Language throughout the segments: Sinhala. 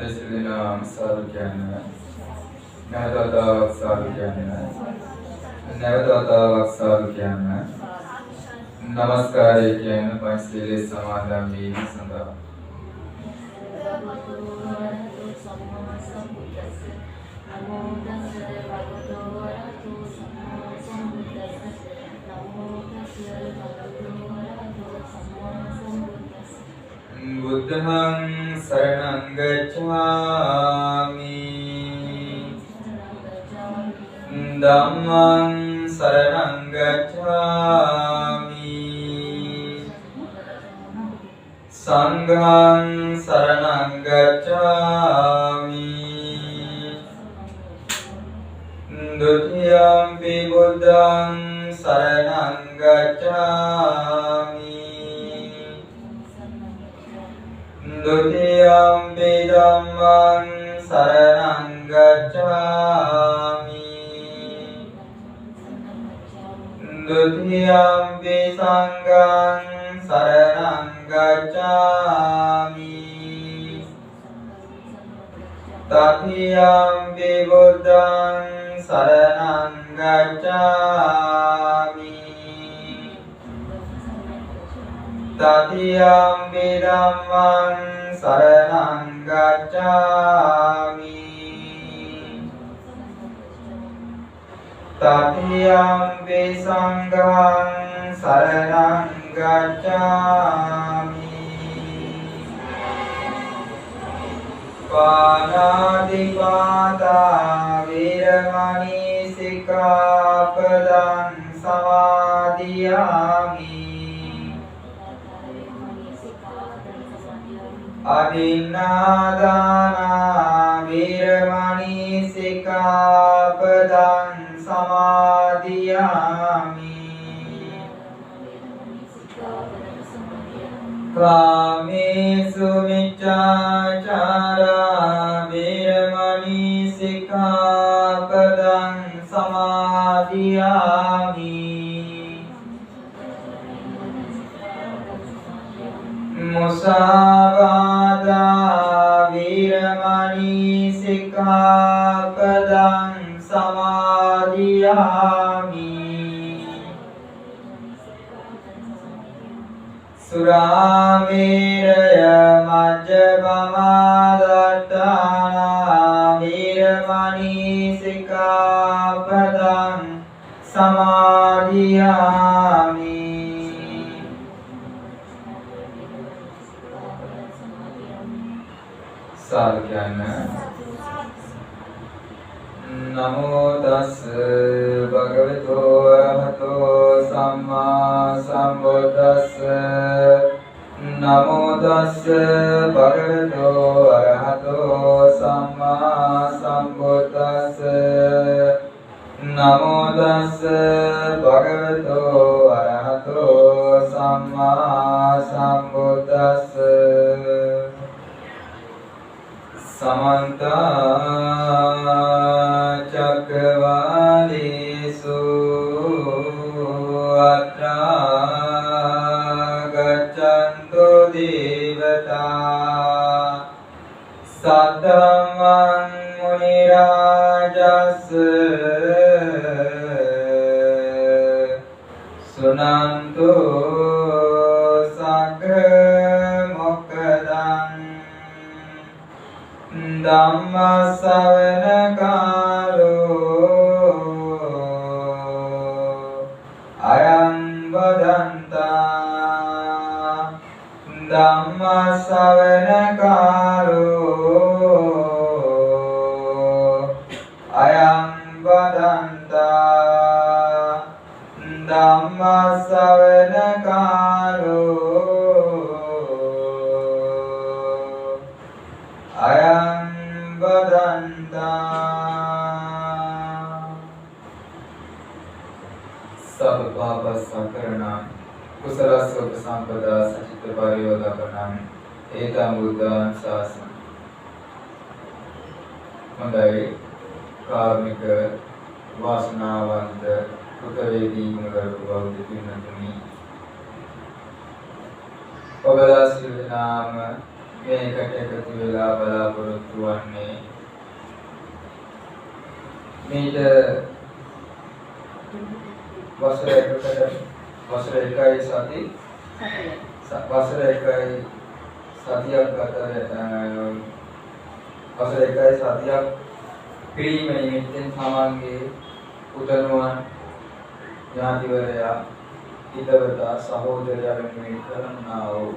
Meslina Sarukyana Navadata Sarukyana Navadata Sarukyana Namaskare Kyana Pansile Samadami Sanda Buddhang Saranang Gacchami Dhammang Saranang Gacchami Sanghang Saranang Gacchami Dutiyampi Buddhang Saranang Gacchami Dutiyampi Dhammang Saranang Gacchami Dutiyampi Sanghang Saranang Gacchami Tatiyampi Buddhang Saranang Gacchami Tatiyampi Dhammang Saranang Gacchami Tatiyampi Sanghang Saranang Gacchami Panatipata Viramani Sikkhapadang Samadhiyami Adinādāna Viramani Sikkhapadang Samadhiyami Kāmesu Micchācārā Viramani Sikkhapadang Samadhiyami Musāvādā Viramani Sikkhapadang Samadhiyami Surāmeraya Majjapamādāttana Viramani Sikkhapadang Samadhiyami Sārukyana Namo tassa bhagavato arahato samma sambuddhassa Namo tassa bhagavato arahato samma sambuddhassa Namo tassa bhagavato arahato samma sambuddhassa Samanta Cakkavālesu Atrā Gaccantu Devata Saddhammang Munirājassa Sunantu Sagga Mokkadang Dhamma Savana Kālo Ayam Badanta Dhamma Savana Kālo Ayam Badanta Dhamma Savana Kālo Ayam Badanta Sabapapa Sakaranam Kusala Soka Sampada Sachita Pariyodakanam Etam Buddhan Sāsana Hondai Karmika Vasanāvanta Kutavedi Gungaraku Bauddha Pinnatuni ඔබලා සියලු දෙනාම මේකට එකතු වෙලා බලාපොරොත්තු වන්නේ මේට වසර එකයි සතියක් පිළිම නිමිත්තෙන් සමන්ගේ උදනුවන් ඥාතිවරයා හිතවතා සහෝදරයා වෙනුවෙන් කරන්නා වූ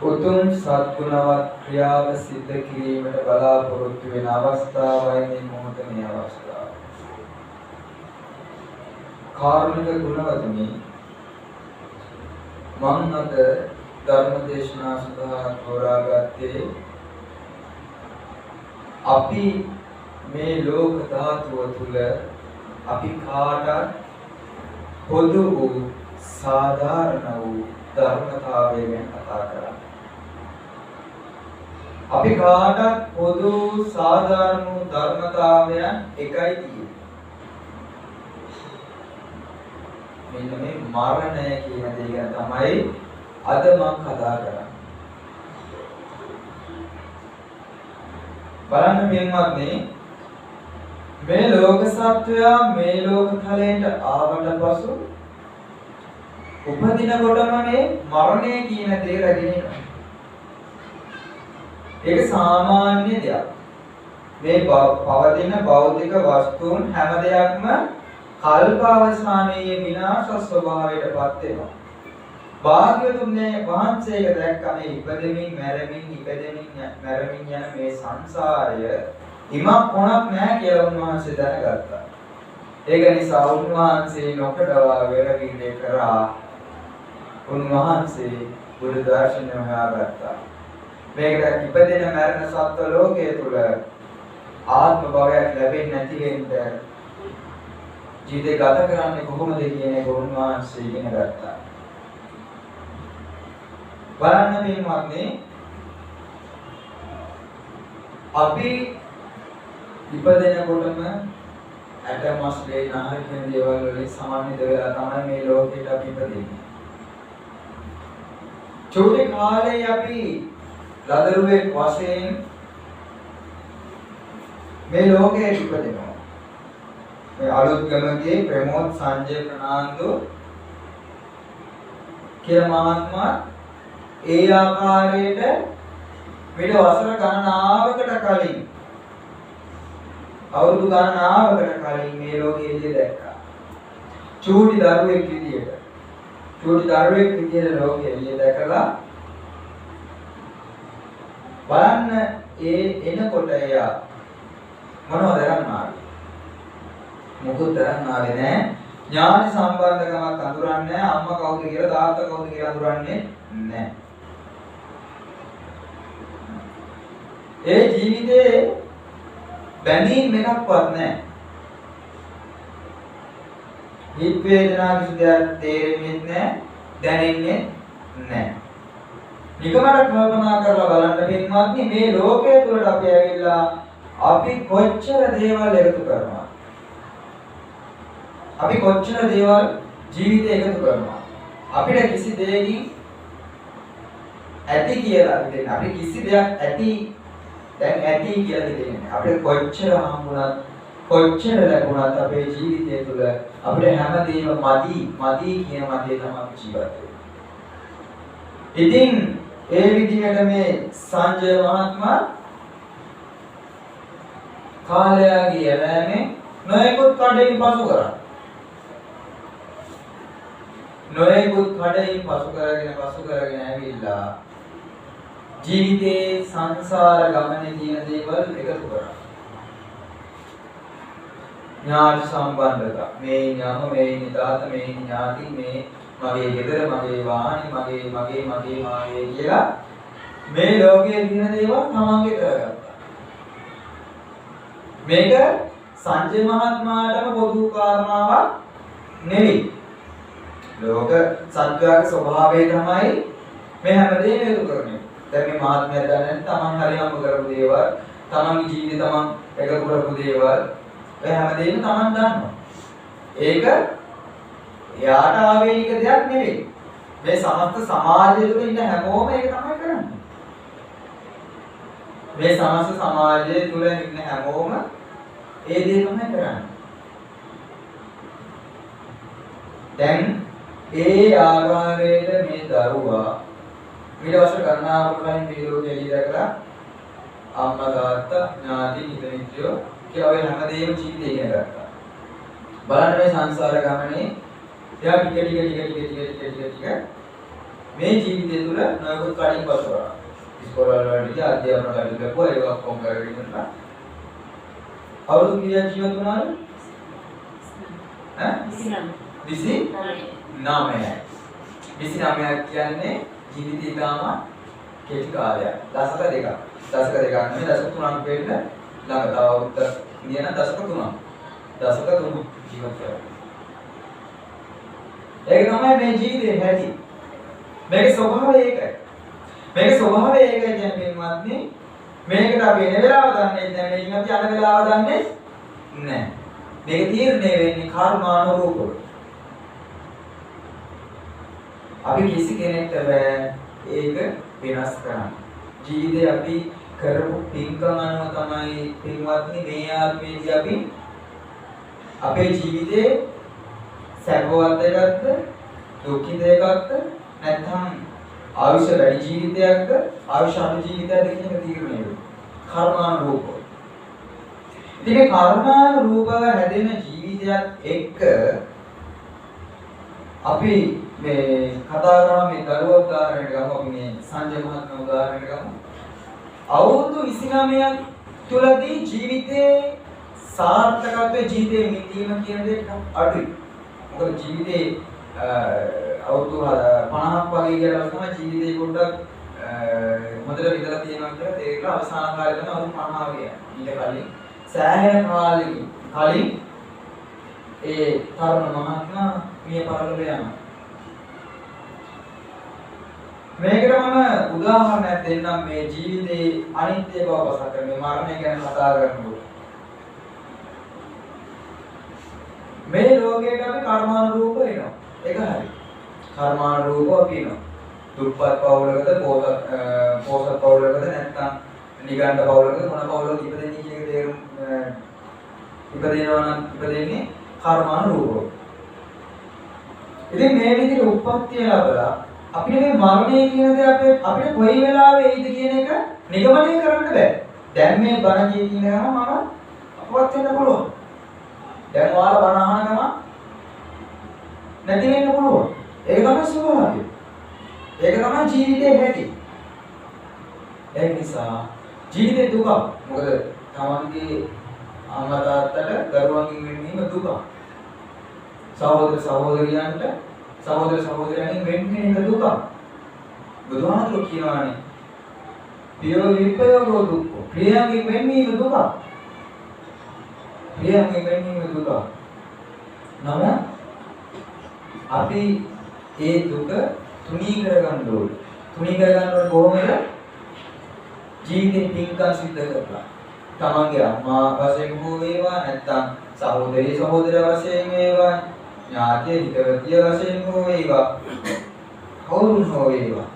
උතුම් සත්ගුණවත් ක්‍රියාව සිද්ධ කිරීමට බලාපොරොත්තු වෙන අවස්ථාවයි මේ මොහොතේ මේ අවස්ථාව. කාරුණික ගුණවතුනි, මම අද ධර්ම දේශනා සඳහා තෝරාගත්තේ අපි මේ ලෝක ධාතුව තුල අපි කාටත් පොදු වූ සාධාරණ වූ ධර්මතාවය ගැන කතා කරා. අපි කාටත් පොදු සාධාරණ වූ ධර්මතාවයන් එකයි තියෙන්නේ. මෙන්න මේ මරණය කියන දේ ගැන තමයි අද මම කතා කරන්නේ. බලන්න පින්වත්නි, මේ ලෝක සත්වයා මේ ලෝක තලයට ආවට පසු උපදිනකොටම මේ මරණය කියන දේ රැගෙන එනවා. ඒක සාමාන්‍ය දෙයක්. මේ පවතින භෞතික වස්තුන් හැම දෙයක්ම කල්ප අවසානයේ විනාශ ස්වභාවයටපත් වෙනවා. භාග්‍යවතුන් වහන්සේක දැක්ක මේ ඉපදෙමින් මැරෙමින් යන මේ සංසාරය හිමක් කොනක් නැහැ කියලා උන්වහන්සේ දැනගත්තා. ඒක නිසා උන්වහන්සේ නොකඩවා වෙරවිඳ කරා උන්වහන්සේ බුදු දර්ශනය හොයාගත්තා. මේකට ඉපදෙන මරණ සත්ව ලෝකයේ තුල ආත්ම භවයක් ලැබෙන්නේ නැති වෙන්න ජීවිතය ගත කරන්නේ කොහොමද කියන එක උන්වහන්සේ ඉගෙන ගත්තා. බලන්න මේවත් අපි ඉපදෙනකොටම ඇට මස් ලේ නහර කියන දේවල් වලින් සමන්විත වෙලා තමයි මේ ලෝකෙට අපි ඉපදෙන්නේ. චූටි කාලේ අපි ලදරුවෙක් වශයෙන් මේ ලෝකයට ඉපදෙනවා. මේ අලුත්ගමගේ ප්‍රමෝද් සංජය ප්‍රනාන්දු කියලා මහත්මයා ඒ ආකාරයට මෙට වසර ගණනාවකට කලින් අවුරුදු ගණනාවකට කලින් මේ ලෝකයේ එළිය දැක්කා. චූටි දරුවෙක් විදියට ලෝකයේ එළිය දැකලා බලන්න ඒ එනකොට එයා මොනවද කරන්නේ? මොකුත් කරන්නේ නැහැ. ඥාන සම්බන්ධකමක් අඳුරන්නේ නැහැ. අම්මා කවුද කියලා තාත්තා කවුද කියලා අඳුරන්නේ නැහැ. ඒ ජීවිතේ බැඳීම් එකක්වත් නැහැ. හිත වේදනා කිසි දෙයක් තේරෙන්නේ නැහැ, දැනෙන්නේ නැහැ. නිකමට කල්පනා කරලා බලන්න පින්වත්නි, මේ ලෝකයේ තුලට අපි ඇවිල්ලා අපි කොච්චර දේවල් එකතු කරනවා. අපි කොච්චර දේවල් ජීවිතේ එකතු කරනවා. අපිට කිසි දෙයකින් ඇති කියලා හිතෙන්නේ. අපි කිසි දෙයක් ඇති දැන් ඇති කියලා හිතෙන්නේ. අපිට කොච්චර හම්බුණත් කොච්චර ලැබුණත් අපේ ජීවිතය තුළ අපිට හැමදේම මදි කියන මතේ තමයි අපි ජීවත් වෙන්නේ. ඉතින් ඒ විදිහට මේ සංජය මහත්මයා කාලයගේ යෑමේ නොයෙකුත් කඩේින් පසු කරා. නොයෙකුත් කඩේින් පසු කරගෙන ඇවිල්ලා ජීවිතේ සංසාර ගමනේ තියෙන දේවල් එකතු කරා. ඥාති සම්බන්ධතා, මේ ඥාම, මේ නිදාත, මේ ඥාති, මේ මගේ ගෙදර, මගේ වාහනේ, මගේ කියලා මේ ලෝකයේ තියෙන දේවල් තමන්ගේ කරගත්තා. මේක සංජය මහත්මයාටම පොදු කාරණාවක් නෙවෙයි. ලෝක සත්‍යයේ ස්වභාවය තමයි මේ හැමදේම හේතු කරන්නේ. දැන් මේ මහත්මයා දන්නේ තමන් හරි හම්බ කරපු දේවල්, තමන්ගේ ජීවිතේ තමන් එකතු කරපු දේවල්, ඒ හැමදේම තමන් දන්නවා. ඒක එයාට ආවේනික දෙයක් නෙවෙයි. මේ සමස්ත සමාජය තුළ ඉන්න හැමෝම ඒක තමයි කරන්නේ. මේ සමස්ත සමාජය තුළ ඉන්න හැමෝම ඒ දේ තමයි කරන්නේ. දැන් ඒ ආකාරයට මේ දරුවා ඊට පස්සේ ගණනාවකට කලින් මේ ලෝකෙ ඉඳලා අම්මා තාත්තා ඥාති හිත මිත්‍රයෝ කියලා ඔය හැමදේම ජීවිතේ ඉගෙන ගත්තා. බලන්න මේ සංසාර ගමනේ එයා ටික මේ ජීවිතය තුළ නොයෙකුත් කඩින් පසු කරා. ඉස්කෝලේ වලදී අධ්‍යාපන කටයුතු කරපුවා ඒක ඔක්කොම කරගෙන ඉන්නවා. අවුරුදු කීයක් ජීවත් වුණාද? ඈ 29යි. 29ක් කියන්නේ ජීවිතය ඉතාම කෙටි කාලයක්. දශක දෙකක්. දශක දෙකක් නෙමෙයි දශක තුනක් වෙන්න ළඟ තව උත්තර කියන දශක තුනක්. දශක තුන ජීවත් කරා. ඒක තමයි මේ ජීවිතේ හැටි. මේකේ ස්වභාවය ඒකයි. මේකේ ස්වභාවය ඒකයි කියන්නේ පින්වත්නි මේකට අපි එන වෙලාව දන්නේ නැහැ මේකෙන් අපි යන වෙලාව දන්නේ නැහැ. මේක තීරණය වෙන්නේ කර්මානුරූපව. අපි කිසි කෙනෙක්ට බෑ ඒක වෙනස් කරන්න. ජීවිතේ අපි කරපු පින්කම් අනුව තමයි පින්වත්නි මේ ආත්මයේදී අපි අපේ ජීවිතේ සැපවත් එකක්ද දුක්ඛිත එකක්ද නැත්නම් ආයුෂ වැඩි ජීවිතයක්ද ආයුෂ අඩු ජීවිතයක්ද කියන එක තීරණය වෙනවා. කර්මානුරූපව. ඉතින් මේ කර්මානුරූපව හැදෙන ජීවිතයත් එක්ක අපි මේ කතා කරන මේ දරුවා උදාහරණයක් ගමු අපි මේ සංජය මහත්මයා උදාහරණයක් ගමු. අවුරුදු 29ක් තුලදී ජීවිතේ සාර්ථකත්වයේ ජීවිතේ මිදීම කියන දේ අඩුයි. මොකද ජීවිතේ අවුරුදු 50ක් වගේ කියලා තමයි ජීවිතේ පොඩ්ඩක් හොඳට විඳලා තියෙනවා කියලා තේරෙලා අවසාන කාලේ තමයි අවුරුදු 50 වගේ. ඊට කලින් සෑහෙන කාලෙකින් කලින් ඒ තරුණ මහත්මයා මිය පරලොව යනවා. මේකට මම උදාහරණයක් දෙන්නම් මේ ජීවිතේ අනිත්‍ය බව පසක් කරන මේ මරණය ගැන කතා කරනකොට. මේ ලෝකයට අපි කර්මානුරූපව එනවා. ඒක හරි. කර්මානුරූපව අපි එනවා. දුප්පත් පවුලකද පොහොසත් පවුලකද නැත්නම් නිගණ්ඨ පවුලකද මොන පවුලකද ඉපදෙන්නේ කියන තේරුම් ඉපදෙනවා නම් ඉපදෙන්නේ කර්මානුරූපව. ඉතින් මේ විදිහට උප්පත්තිය ලැබලා අපිට මේ මරණය කියන දේ අපිට කොයි වෙලාවෙ එයිද කියන එක නිගමනය කරන්න බෑ. දැන් මේ බණ කියන ගමන් මම අපවත් වෙන්න පුළුවන්. දැන් ඔයාලා බණ අහන ගමන් නැති වෙන්න පුළුවන්. ඒක තමයි ස්වභාවය. ඒක තමයි ජීවිතේ හැටි. ඒ නිසා ජීවිතේ දුක. මොකද තමන්ගේ අම්මා තාත්තට දරුවන්ගෙන් වෙන්නීම දුක. සහෝදර සහෝදරියන්ට සහෝදර සහෝදරයන්ගෙන් වෙන්නේ දුක. බුදුහාමුදුරුවෝ කියනවානේ පියෝ විපයෝ දුක්ඛ. ප්‍රියයන්ගෙන් වෙන්නීම දුක. ප්‍රියයන්ගෙන් වෙන්නීම දුක. නම අපි ඒ දුක තුනී කරගන්න ඕනේ. තුනී කරගන්න ඕනේ කොහොමද? ජීවිතේ පින්කම් සිද්ධ කරලා. තමන්ගේ අම්මා වශයෙන් හෝ වේවා නැත්නම් සහෝදරී සහෝදර වශයෙන් වේවා ඥාතිය හිතවතිය වශයෙන් හෝ වේවා කවුරුන් හෝ වේවා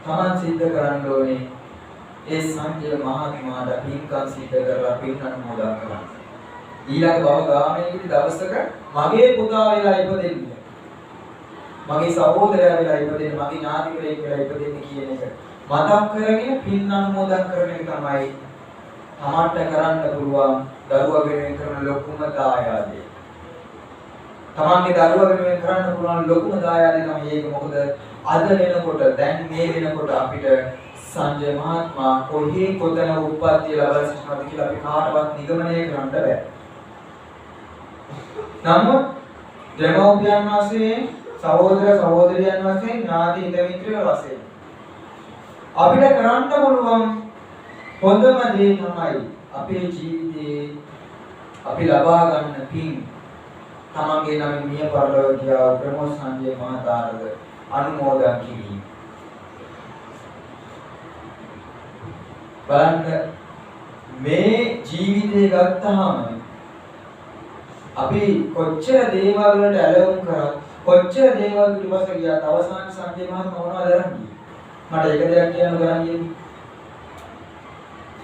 තමන් සිද්ධ කරන්න ඕනේ ඒ සංජය මහත්මයාට පින්කම් සිද්ධ කරලා පින් අනුමෝදන් කරන්න. ඊළඟ භව ගාමීකී දවසක මගේ පුතා වෙලා ඉපදෙන්න. මගේ සහෝදරයා වෙලා ඉපදෙන්න, මගේ ඥාතිවරයෙක් වෙලා ඉපදෙන්න කියන එක මතක් කරගෙන පින් අනුමෝදන් කරන එක තමයි තමන්ට කරන්න පුළුවන් දරුවා වෙනුවෙන් කරන ලොකුම දායාදය. තමන්ගේ දරුවා වෙනුවෙන් කරන්න පුළුවන් ලොකුම දායාදය තමයි ඒක. මොකද අද වෙනකොට දැන් මේ වෙනකොට අපිට සංජය මහත්මයා කොහේ කොතන උප්පත්තිය ලබා සිටිනවද කියලා අපි කාටවත් නිගමනය කරන්න බෑ. නමුත් දෙමව්පියන් වශයෙන් සහෝදර සහෝදරියන් වශයෙන් ඥාති හිත මිත්‍රයෝ වශයෙන් අපිට කරන්න පුළුවන් හොඳම දේ තමයි අපේ ජීවිතේ අපි ලබා ගන්න පින් තමන්ගේ නමින් මිය පරලොව ගියා ප්‍රමෝද් සංජය මහතාට අනුමෝදන් කිරීම. බලන්න මේ ජීවිතේ ගත්තාම අපි කොච්චර දේවල් වලට ඇලවුම් කරත් කොච්චර දේවල් පිටපස්ස ගියාත් අවසාන සංජය මහත්මයා මොනවද කරන්නේ? මට එක දෙයක් කියන්න කරන්නේ.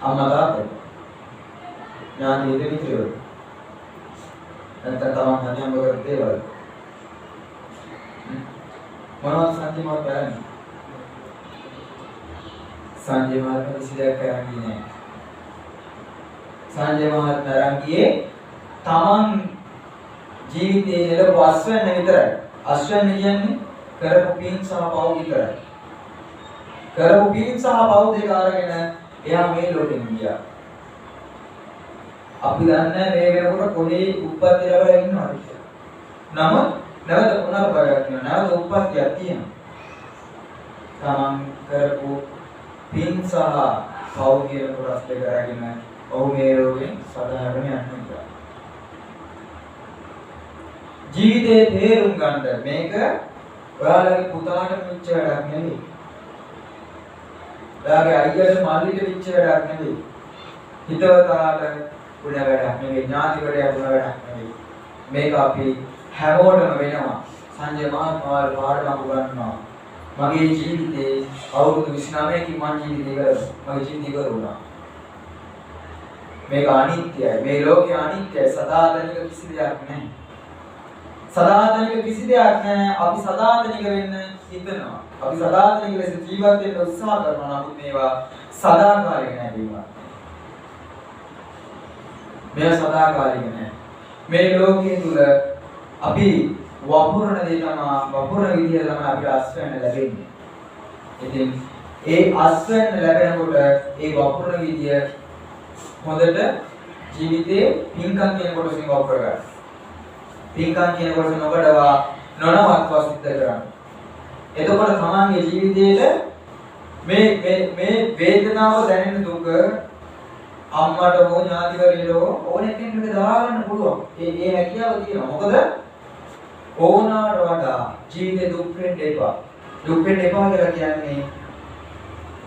අම්මා තාත්තා. ඥාති දෙවියෝ. නැත්නම් තමන් හදියම් කරන දේවල්. මොනවද සංජය මහත්මයා කරන්නේ? සංජය මහත්මයා කිසි දෙයක් කරන්නේ නැහැ. සංජය මහත්මයා රංගියේ තමන් ජීවිතයේ ලැබු අස්වැන්න විතරයි. අස්වැන්න කියන්නේ කරපු පින් සහ පව් විතරයි. කරපු පින් සහ පව් දෙක අරගෙන එයා මේ ලෝකෙන් ගියා. අපි දන්නේ මේ වෙනකොට පොඩි උප්පත්ති ලැබලා ඉන්නවා කියලා. නමුත් නැවත පුනර්භවයක් වෙනවා. නැවත උප්පත්තියක් තියෙනවා. තමන් කරපු පින් සහ පව් කියන කොටස් දෙක අරගෙන ඔහු මේ ලෝකෙන් සදාහරණ යනවා. ජීවිතේ තේරුම් ගන්න මේක ඔයාලගේ පුතාට වෙච්ච වැඩක් නෙවෙයි. ඔයාලගේ අයියට මල්ලිට වෙච්ච වැඩක් නෙවෙයි. හිතවතාට වුණ වැඩක් නෙවෙයි. ඥාතිවරයා වුණ වැඩක් නෙවෙයි. මේක අපි හැමෝටම වෙනවා. සංජය මහත්මයා පාඩමක් උගන්වනවා. මගේ ජීවිතේ අවුරුදු 29කින් මම ජීවිතය කරුණා. මේක අනිත්‍යයි. මේ ලෝකය අනිත්‍යයි. සදාතනික කිසි දෙයක් නැහැ. සදාතනික කිසි දෙයක් නැහැ. අපි සදාතනික වෙන්න හිතනවා. අපි සදාතනික ලෙස ජීවත් වෙන්න උත්සාහ කරනවා. නමුත් මේවා සදාකාලික නැහැ. මේවා සදාකාලික නැහැ. මේ ලෝකයේ තුල අපි වපුරන දේ තමයි වපුරන විදිය තමයි අපිට අස්වැන්න ලැබෙන්නේ. ඉතින් ඒ අස්වැන්න ලැබෙනකොට ඒ වපුරන විදිය හොඳට ජීවිතේ පින්කම් කියන කොටසින් වපුර ගන්න. පින්කම් කියන කොටස නොකඩවා නොනවත්ව සිද්ධ කරන්න. එතකොට තමන්ගේ ජීවිතයේ මේ වේදනාව දැනෙන දුක අම්මට හෝ ඥාතිවරයෙකුට ඕනෙ කෙනෙකුට දාගන්න පුළුවන්. ඒ හැකියාව තියෙනවා. මොකද ඕනාට වඩා ජීවිතේ දුක් වෙන්න එපා. දුක් වෙන්න එපා කියලා කියන්නේ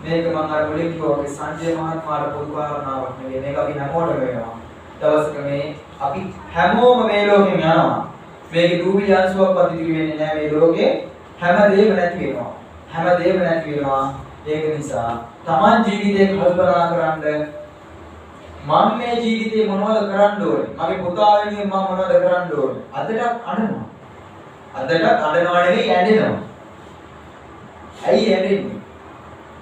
මේක මම අර මුලින් කිව්වා සංජය මහත්මයාට පොදු කාරණාවක් නෙවෙයි. මේක අපි හැමෝටම වෙනවා. දවසක මේ අපි හැමෝම මේ ලෝකෙම යනවා. මේකේ දූවිලි අංශුවක්වත් ඉතිරි වෙන්නේ නැහැ මේ ලෝකේ. හැමදේම නැති වෙනවා. හැමදේම නැති වෙනවා. ඒක නිසා Taman ජීවිතේ කල්පනා කරන්න මම මේ ජීවිතේ මොනවද කරන්න ඕනේ? මගේ පුතා වෙනුවෙන් මම මොනවද කරන්න ඕනේ? අදටත් අඬනවා. අදටත් අඬනවා නෙවෙයි ඇඬෙනවා. ඇයි ඇඬෙන්නේ?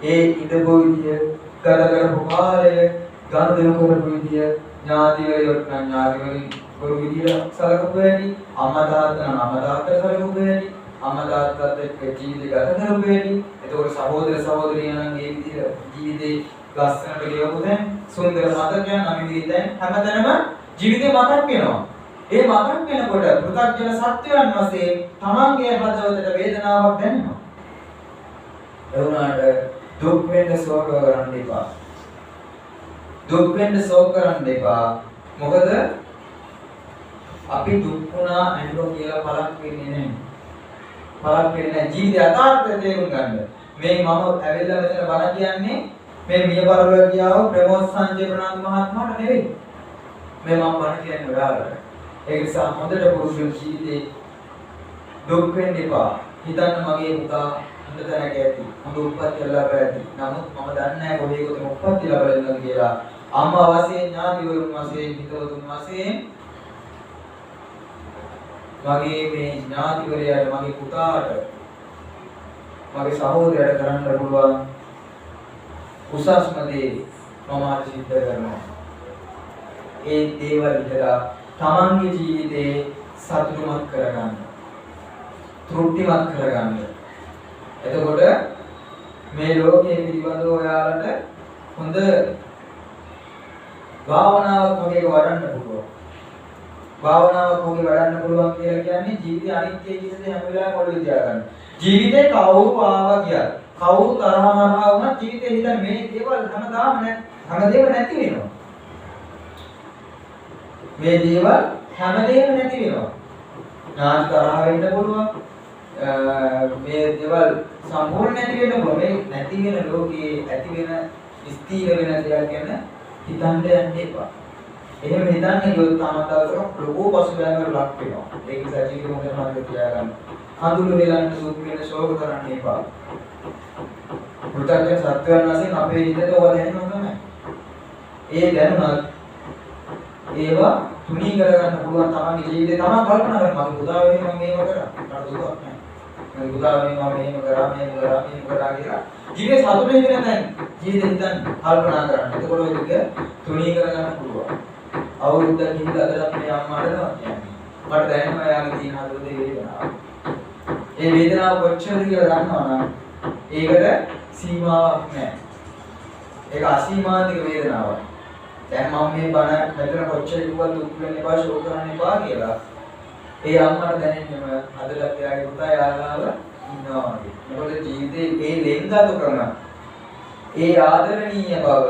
ඒ ඉඳපු විදිය, ගත කරපු කාලය, ගනුදෙනු කරපු විදිය, ඥාතිවරයොත් නම් ඥාතිවරින් කරු විදියට සලකපු හැටි, අම්මා තාත්තා නම් අම්මා තාත්තා සලකපු හැටි, අම්මා තාත්තත් එක්ක ජීවිතය ගත කරපු හැටි, එතකොට සහෝදර සහෝදරියන්ගේ විදියට ජීවිතේ ලස්සනට ගෙවපු දැන් සුන්දර මතකයන් අමිවිදෙන් හැමතැනම ජීවිතේ මතක් වෙනවා. ඒ මතක් වෙනකොට පෘථග්ජන සත්‍යයන් වශයෙන් තමන්ගේ හදවතට වේදනාවක් දැනෙනවා. ඒ වුණාට දුක් වෙන්න ශෝක කරන්න එපා. දුක් වෙන්න ශෝක කරන්න එපා. මොකද අපි දුක් වුණා අනිත් කියලා පළක් වෙන්නේ නැහැ. පළක් වෙන්නේ නැහැ. ජීවිතය යථාර්ථය තේරුම් ගන්න. මේ මම ඇවිල්ලා මෙතන බණ කියන්නේ මේ මිය පරලොව ගියාව ප්‍රමෝද සංජය ප්‍රනාන්දු මහත්මයාට නෙවෙයි. මේ මම බණ කියන්නේ ඔයාලට. ඒ නිසා හොඳට පුරුදු ජීවිතේ දුක් වෙන්න එපා. හිතන්න මගේ පුතා හොඳ තැනක ඇති. හොඳ උප්පත්ති ලැබලා ඇති. නමුත් මම දන්නේ නැහැ කොහේ කොතන උප්පත්ති ලැබලා ඉන්නද කියලා. අම්මා වශයෙන් ඥාතිවරුන් වශයෙන් හිතවතුන් වශයෙන් මගේ මේ ඥාතිවරයාට මගේ පුතාට මගේ සහෝදරයාට කරන්න පුළුවන් උසස්ම දේ මම සිද්ධ කරනවා. ඒ දේවල් විතර තමන්ගේ ජීවිතේ සතුටුමත් කරගන්න. තෘප්තිමත් කරගන්න. එතකොට මේ ලෝකයේ පිළිබඳව ඔයාලට හොඳ භාවනාවක් වගේ වඩන්න පුළුවන්. භාවනාවක් වගේ වඩන්න පුළුවන් කියලා කියන්නේ ජීවිතය අනිත්‍ය කියන දේ හැම වෙලාවෙම ඔළුවේ තියාගන්න. ජීවිතේ කවුරු ආවා කියලා කවුරු තරහමරහා වුණත් ජීවිතේ හිතන්නේ මේ දේවල් හැමදේම නැති වෙනවා. මේ දේවල් හැමදේම නැති වෙනවා. නාස් තරහ වෙන්න පුළුවන්. මේ දේවල් සම්පූර්ණ නැති වෙන්න පුළුවන්. මේ නැති වෙන ලෝකයේ ඇති වෙන ස්ථීර වෙන දේවල් ගැන හිතන්න යන්න එපා. එහෙම හිතන්නේ ගියොත් තමන්ට ලොකෝ පසුබෑමකට ලක් වෙනවා. ඒක නිසා ජීවිතේ මොකද මාර්ගය තියාගන්න. හඳුළු වෙලන්න දුක් වෙන ශෝක කරන්න එපා. පුතග්ජන සත්වයන් වශයෙන් අපේ හිතට ඕවා දැනෙනවා තමයි. ඒ දැනුණත් ඒවා තුනී කරගන්න පුළුවන් තමන්ගේ ජීවිතේ තමන් කල්පනා කරනවා මම උදා වෙන්නේ මම මේව කරා. මට දුකක් නැහැ. මම උදා වෙන්නේ මම මේව කරා කියලා. ජීවිතේ සතුටු වෙන්නේ නැත්නම් ජීවිතේ හිතන්න කල්පනා කරන්න. එතකොට ඔය දෙක තුනී කරගන්න පුළුවන්. අවුරුද්දක් ගිහිල්ලා අදට මේ අම්මාට කියන්නේ. මට දැනෙනවා එයාගේ තියෙන හදවතේ වේදනාව. ඒ වේදනාව කොච්චරද කියලා දන්නවනම් ඒකට සීමාවක් නැහැ. ඒක අසීමාන්තික වේදනාවක්. දැන් මම මේ බණ මෙතන කොච්චර කිව්වද දුක් වෙන්න එපා ශෝක කරන්න එපා කියලා. ඒ අම්මට දැනෙන්නම අදට එයාගේ පුතා යාළුවාව ඉන්නවා වගේ. මොකද ජීවිතේ මේ ලෙන්ගතුකම ඒ ආදරණීය බව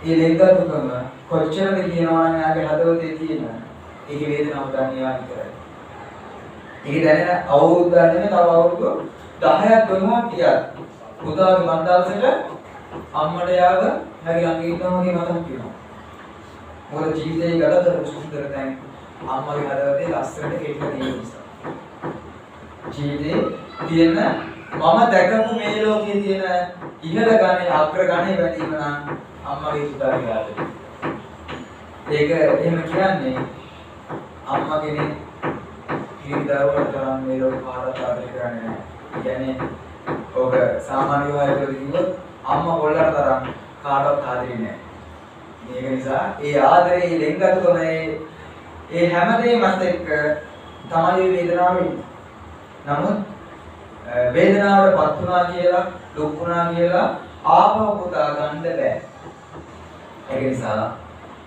ඒ ලෙන්ගතුකම කොච්චරද කියනවා නම් එයාගේ හදවතේ තියෙන ඒකේ වේදනාව දන්නේ යා විතරයි. ඒක දැනෙන අවුරුද්දක් නෙමෙයි තව අවුරුදු 10ක් 12ක් ගියා. පුතාගේ මන්දාසෙට අම්මට යාව හැරි ළඟ ඉන්නවා වගේ මතක් වෙනවා. මොකද ජීවිතේ ගත කරපු සුන්දර තැන් අම්මගේ හදවතේ ලස්සනට කෙටලා තියෙන නිසා. ජීවිතේ තියෙන මම දැකපු මේ ලෝකයේ තියෙන ඉහළ ගණේ අග්‍ර ගණේ වැඩිම නම් අම්මගේ පුතාගේ ආදරය. ඒක එහෙම කියන්නේ අම්මා කෙනෙක් හිරිදවවට තරම් මේ ලෝක කාටවත් ආදරය කරන්නේ නැහැ. කියන්නේ ඔබ සාමාන්‍ය වයසට කිව්වොත් අම්මා පොල්ලට තරම් කාටවත් ආදරේ නැහැ. මේක නිසා ඒ ආදරේ ලෙන්ගතුකම ඒ හැමදේමත් එක්ක තමයි වේදනාව වෙන්නේ. නමුත් වේදනාවටපත් වුණා කියලා දුක් වුණා කියලා ආපහු පුතා ගන්න බෑ. ඒක නිසා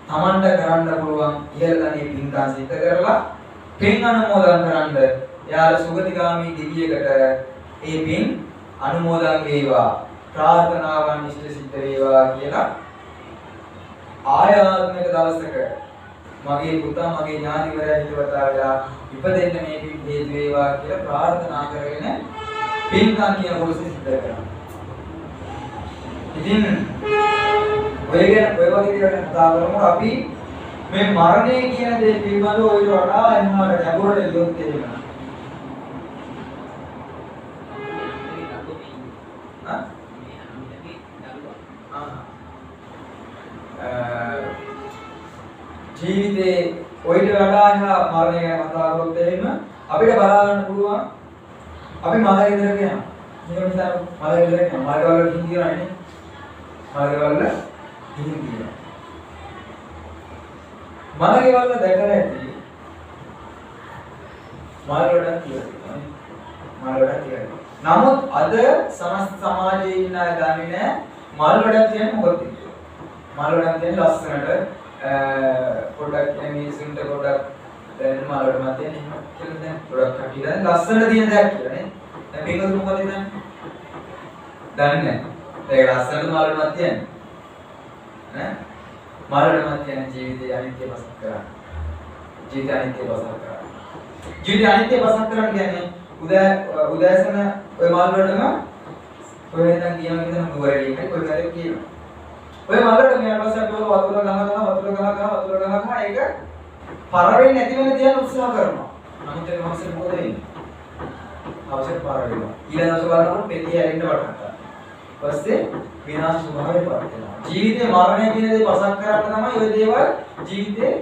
තමන්ට කරන්න පුළුවන් ඉහළ ගණේ පින්කම් සිද්ධ කරලා පින් අනුමෝදන් කරන්න යාළ සුගතිගාමී දිවියකට ඒ පින් අනුමෝදන් වේවා ප්‍රාර්ථනාවන් ඉෂ්ට සිද්ධ වේවා කියලා ආයාත්මික දවසක මගේ පුතා මගේ ඥාතිවරයා හිතවතා වෙලා ඉපදෙන්න මේ පින් හේතු වේවා කියලා ප්‍රාර්ථනා කරගෙන පින්කම් කියන කොටස සිද්ධ කරනවා. ඉතින් ඔය වගේ දේවල් කතා කරමු අපි මේ මරණය කියන දේ පිළිබඳව ඔය වඩා එහාට ගැඹුරට ගියොත් තේරෙනවා. ජීවිතේ ඔයිට වඩා එහා මරණය ගැන කතා කරොත් එහෙම අපිට බලා ගන්න පුළුවන් අපි මල ගෙදරක යනවා. මේක නිසා මල ගෙදරක යනවා. මල වල ගිහින් කියනවානේ. මල වල ගිහින් කියනවා. මල ගෙවල් දැකලා ඇති. මල වලට කියනවා. මල වලට කියනවා. නමුත් අද සමස්ත සමාජයේ ඉන්න අය දන්නේ නැහැ මල් වඩක් කියන්නේ මොකක්ද කියලා. මල් වඩක් කියන්නේ ලස්සනට පොඩක් මිනිසුන්ට පොඩක් දැන් මල් වඩ මත තියෙන එහෙම කියලා දැන් පොඩක් කටිලා ලස්සනට තියෙන දෙයක් කියලා නේ. දැන් මේකත් මොකද දන්නේ? දන්නේ නැහැ. ඒක ලස්සනට මල් වඩ මත තියෙන්නේ. ඈ මල් වඩ මත තියෙන ජීවිතය අනිත්‍ය පසක් කරා. ජීවිතය අනිත්‍ය පසක් කරා. ජීවිතය අනිත්‍ය පසක් කරා කියන්නේ උදෑසන ඔය මල් වලටම ඔය වෙනදන් ගියාම කියන නුවරදී එකයි කොයි කාලෙක කියනවා. ඔය මල් වලට මෙයාට පස්සේ අපි වතුර ගහ ඒක පර වෙන්නේ නැති වෙන තියන්න උත්සාහ කරනවා. නමුත් ඒක මාසෙ මොකද වෙන්නේ? අවශ්‍ය පාර වෙනවා. ඊළඟ දවස් බලනකොට පෙතිය ඇරෙන්න පටන් ගන්නවා. ඊපස්සේ විනාශ ස්වභාවයටපත් වෙනවා. ජීවිතේ මරණය කියන දේ පසක් කරන්න තමයි ඔය දේවල් ජීවිතේ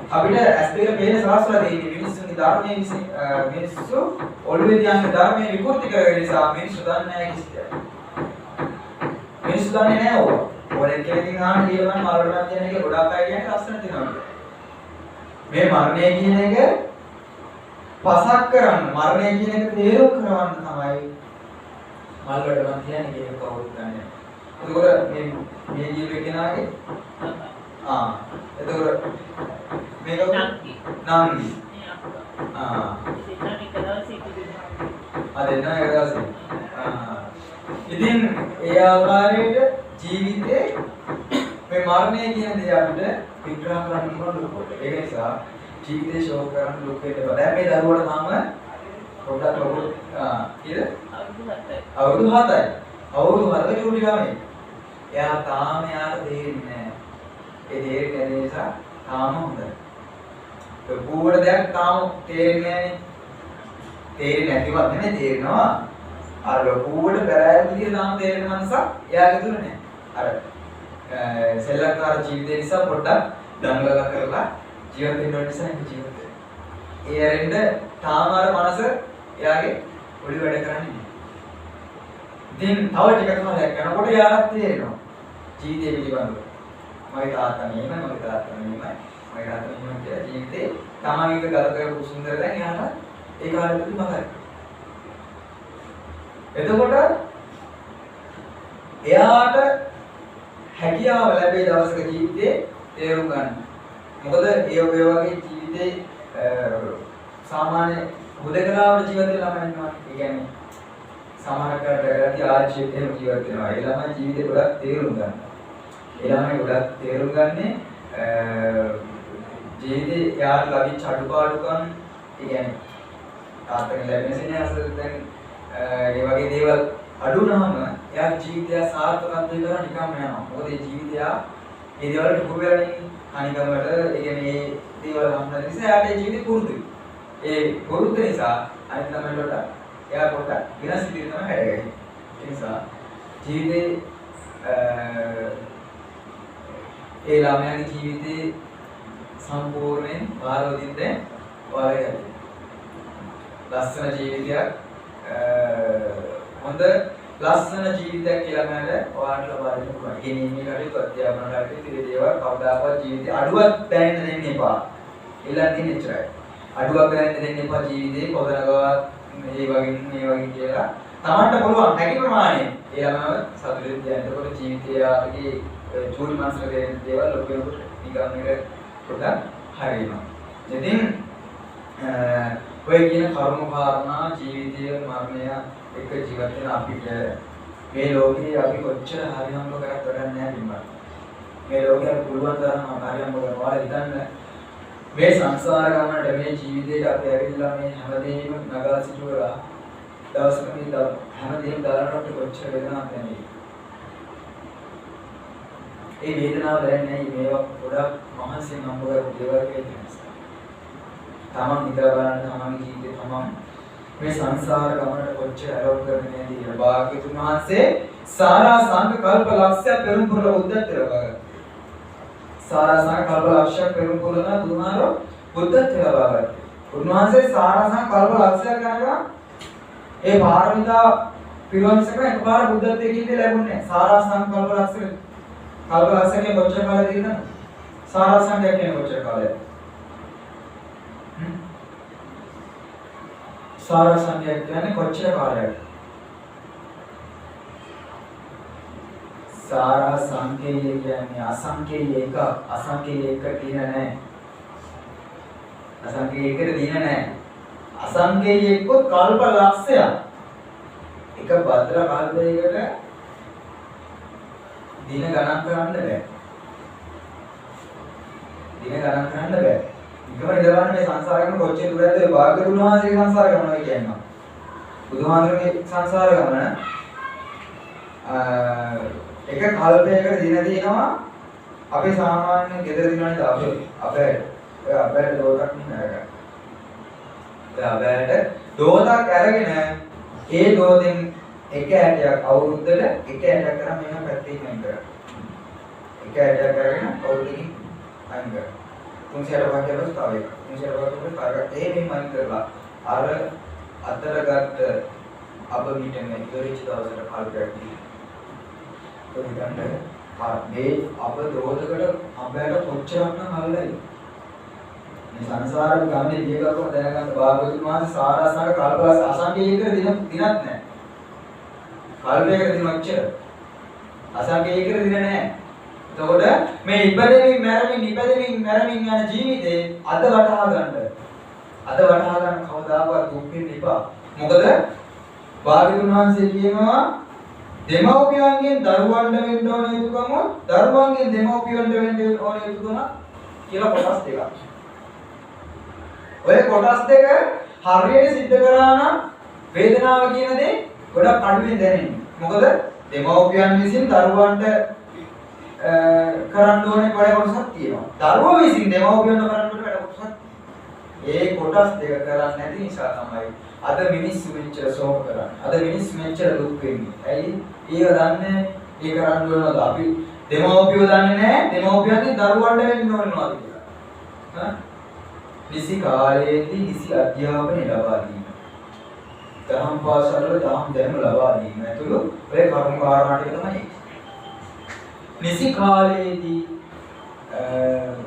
අපිට ඇස් දෙක පේන සලස්වලා දෙන්නේ. මිනිස්සුන්ගේ ධර්මයේ මිනිස්සු ඔළුවේ තියන ධර්මයේ විකෘති කරගෙන නිසා මිනිස්සු දන්නේ නැහැ කිසි දෙයක්. මිනිස්සු දන්නේ නැහැ ඕක. ඔලෙන් කෙනකින් ආන්න කියලා මම මරණයක් කියන එක ගොඩාක් අය කියන්නේ ලස්සන තියෙනවා. මේ මරණය කියන එක පසක් කරන්න මරණය කියන එක තේරුම් කරවන්න තමයි මල් වලට මම කියන්නේ ඒක කවුරුත් දන්නේ නැහැ. එතකොට මේ ජීවිතේ කෙනාගේ එතකොට මේක නාන්දි අද නෑ ඒකසෙ ඉතින් ඒ ආකාරයට ජීවිතේ මේ මරණය කියන දේ අපිට විග්‍රහ කරන්න පුළුවන් කොට. ඒක නිසා ජීවිතේ ෂෝක් කරන්න දුක් වෙන්න බෑ. දැන් මේ දරුවට තාම පොඩ්ඩක් ලොකු කීයද? අවුරුදු 7යි. අවුරුදු 7ක චූටි ළමයි. එයා තාම යාට තේරෙන්නේ නෑ. ඒ තේරෙන්නේ නිසා තාම හොඳයි. ලොකුවට දෙයක් තාම තේරෙන්නේ නැහැ. තේරෙන්නේ නැතිවත් නෙමෙයි තේරෙනවා. අර ලොකුවට බැලෑල් විදිහට තාම තේරෙන මනසක් එයාගේ තුල නැහැ. අර සෙල්ලක්කාර ජීවිතේ නිසා පොඩ්ඩක් දඟලලා කරලා ජීවත් වෙන්න ඕන නිසා ඒක ජීවත් වෙනවා. ඒ ඇරෙන්න තාම අර මනස එයාගේ පොඩි වැඩ කරන්නේ නැහැ. ඉතින් තව ටික කාලයක් යනකොට එයාට තේරෙනවා ජීවිතේ පිළිබඳව. මගේ තාත්තා මෙහෙමයි, මගේ තාත්තා මෙහෙමයි, මගේ තාත්තා මෙහෙමයි කියලා ජීවිතේ තමන් එක ගත කරපු සුන්දර දැන් එයාට ඒ කාලෙදී මතකයි. එතකොට එයාට හැකියාව ලැබේ දවසක ජීවිතේ තේරුම් ගන්න. මොකද ඒ වගේ ජීවිතේ සාමාන්‍ය හුදකලාවට ජීවත් වෙන ළමයි ඉන්නවා. ඒ කියන්නේ සමහරකට වැඩි ආජීවිතේ ජීවත් වෙනවා. ඒ ළමයි ජීවිතේ ගොඩක් තේරුම් ගන්නවා. ඒ ළමයි ගොඩක් තේරුම් ගන්නේ ජීවිතේ යාට ලැබිච්ච අඩුපාඩුකම් ඒ කියන්නේ තාත්තගෙන් ලැබෙන සෙනෙහස දැන් ඒ වගේ දේවල් අඩු වුණාම එයා ජීවිතය සාර්ථකත්වයට කරා නිකම්ම යනවා. මොකද ඒ ජීවිතය ඒ දේවල්ට පුරු වෙලා ඉන්නේ. අනිකමට ඒ කියන්නේ මේ දේවල් හම්බ නිසා එයාට ඒ ජීවිතේ පුරුදුයි. ඒ පුරුද්ද නිසා අනිත් ළමයි වලට එයා පොඩ්ඩක් වෙනස් විදිහට තමයි හැදගන්නේ. ඒ නිසා ජීවිතේ ඒ ළමයාගේ ජීවිතේ සම්පූර්ණයෙන් පාරවදින්න ඔයාලගේ ලස්සන ජීවිතයක් හොඳ ලස්සන ජීවිතයක් කියලා මම ඔයාලට ලබා දෙන්න පුළුවන්. ගෙනීමේ කටයුතු අධ්‍යාපන කටයුතු ඉතිරි දේවල් කවදාකවත් ජීවිතේ අඩුවක් දැනෙන්න දෙන්න එපා. ඊළඟින් එච්චරයි. අඩුවක් දැනෙන්න දෙන්න එපා ජීවිතේ කොතනකවත් මේ වගේ කියලා. Tamanට පුළුවන් හැකි ප්‍රමාණය එයාම සතුටින් යනකොට ජීවිතයේ ආගේ චූරි මාස්ටර් දෙන දේවල් ලොකු වෙනකොට නිකන් එක පොඩ්ඩක් හරියනවා. ඉතින් ඔය කියන කර්ම කාරණා ජීවිතය මරණය එක ජීවත් වෙන අපිට මේ ලෝකේ අපි කොච්චර හරි හම්බ කරක් වැඩක් නැහැ බිම්බා. මේ ලෝකේ පුළුවන් තරම් හරි හම්බ කරනවා හිතන්න මේ සංසාර ගමනට මේ ජීවිතේට අපි ඇවිල්ලා මේ හැමදේම නගා සිටුවලා දවසක මේ හැමදේම දානකොට කොච්චර වේදනාවක් දැනෙයි. ඒ වේදනාව දැනෙන්නේ මේවා ගොඩක් මහන්සියෙන් හම්බ කරපු දේවල් කියලා. තමන් හිතා බලන්න තමන්ගේ ජීවිතේ තමන් මේ සංසාර ගමනට කොච්චර ඇලොව් කරන්නේ නැති කියලා. භාග්‍යතුන් වහන්සේ සාරා සංඝ කල්ප ලක්ෂය පෙරම් පුරල බුද්ධත්වයට ලබාගත්තා. සාරා සංඝ කල්ප ලක්ෂය පෙරම් පුරන දුනාරෝ බුද්ධත්වයට ලබාගත්තා. උන්වහන්සේ සාරා සංඝ කල්ප ලක්ෂය කරනවා ඒ පාරමිතා පිරිවන්සක එකපාර බුද්ධත්වයේ කීදී ලැබුණේ නැහැ. සාරා සංඝ කල්ප ලක්ෂය කොච්චර කාලෙද ඉන්නද? සාරා සංඝය කියන්නේ කොච්චර කාලයද? සාරා සංඛ්‍ය කියන්නේ කොච්චර කාලයක්ද? සාරා සංඛ්‍ය කියන්නේ අසංඛ්‍ය එක දින නැහැ. අසංඛ්‍ය එකට දින නැහැ. අසංඛ්‍ය එක්කොත් කල්ප ලක්ෂයක්. එක භද්‍ර කල්පයකට දින ගණන් කරන්න බෑ. ඉකම ඉඳලාන මේ සංසාර ගමන කොච්චර දුරද ඒ භාග්‍යතුන් වහන්සේගේ සංසාර ගමන කියනවා. බුදුහාමරගේ සංසාර ගමන එක කල්පයකට දින දිනවා අපි සාමාන්‍ය ගෙදර දිනවනේ අපේ දෝතක් නෙමෙයි. අපේ දෝතක් අරගෙන ඒ දෝතෙන් එක ඇටයක් අවුරුද්දට එක ඇටයක් කරා මෙහෙම පැත්තකින් අයින් කරා. එක ඇටයක් කරගෙන අවුරුද්දකින් අයින් කරා. 360 වාක්‍යවල තව එක. 360 වාක්‍යවල කාර්යයක් එහෙම අයින් කරලා අර අතරගත් අප මිටෙන් ඉවරෙච්ච දවසට කාර්යයක් දී. ඒ ගන්න මේ අප දෝදකට අපයට කොච්චරක්නම් හල්ලයි. මේ සංසාර ගමනේ ජීවිතවල දැනගන්න භාග්‍යවතුන් වහන්සේ සාරාසංග කල්පලස් අසංකේයයකට දිනක් නැහැ. කල්පයකට දින ඔච්චර. අසංකේයයකට දින නැහැ. එතකොට මේ ඉපදෙමින් මැරෙමින් යන ජීවිතේ අද වටහා ගන්න කවදාවත් දුක් වෙන්න එපා. මොකද භාග්‍යවතුන් වහන්සේ කියනවා දෙමව්පියන්ගෙන් දරුවන්ට වෙන්න ඕන යුතුකම දරුවන්ගෙන් දෙමව්පියන්ට වෙන්න ඕන යුතුකම කියලා කොටස් දෙකක්. ඔය කොටස් දෙක හරියට සිද්ධ කරා නම් වේදනාව කියන දේ ගොඩක් අඩුවෙන් දැනෙන්නේ. මොකද දෙමව්පියන් විසින් දරුවන්ට කරන්න ඕනේ වැඩ කොටසක් තියෙනවා. දරුවෝ විසින් දෙමව්පියන්ව කරන්න ඕනේ වැඩ කොටසක්. ඒ කොටස් දෙක කරන්නේ නැති නිසා තමයි අද මිනිස්සු මෙච්චර ශෝක කරන්නේ. අද මිනිස්සු මෙච්චර දුක් වෙන්නේ. ඇයි? ඒව දන්නේ ඒ කරන්න ඕනද අපි දෙමව්පියෝ දන්නේ නැහැ. දෙමව්පියන්ගේ දරුවන්ට වෙන්න ඕනවාද කියලා. හා? නිසි කාලයේදී නිසි අධ්‍යාපනය ලබා දීම. දහම් පාසල් වල දහම් දැනුම ලබා දීම ඇතුළු ඔය කරුණු කාරණා ටික තමයි. නිසි කාලයේදී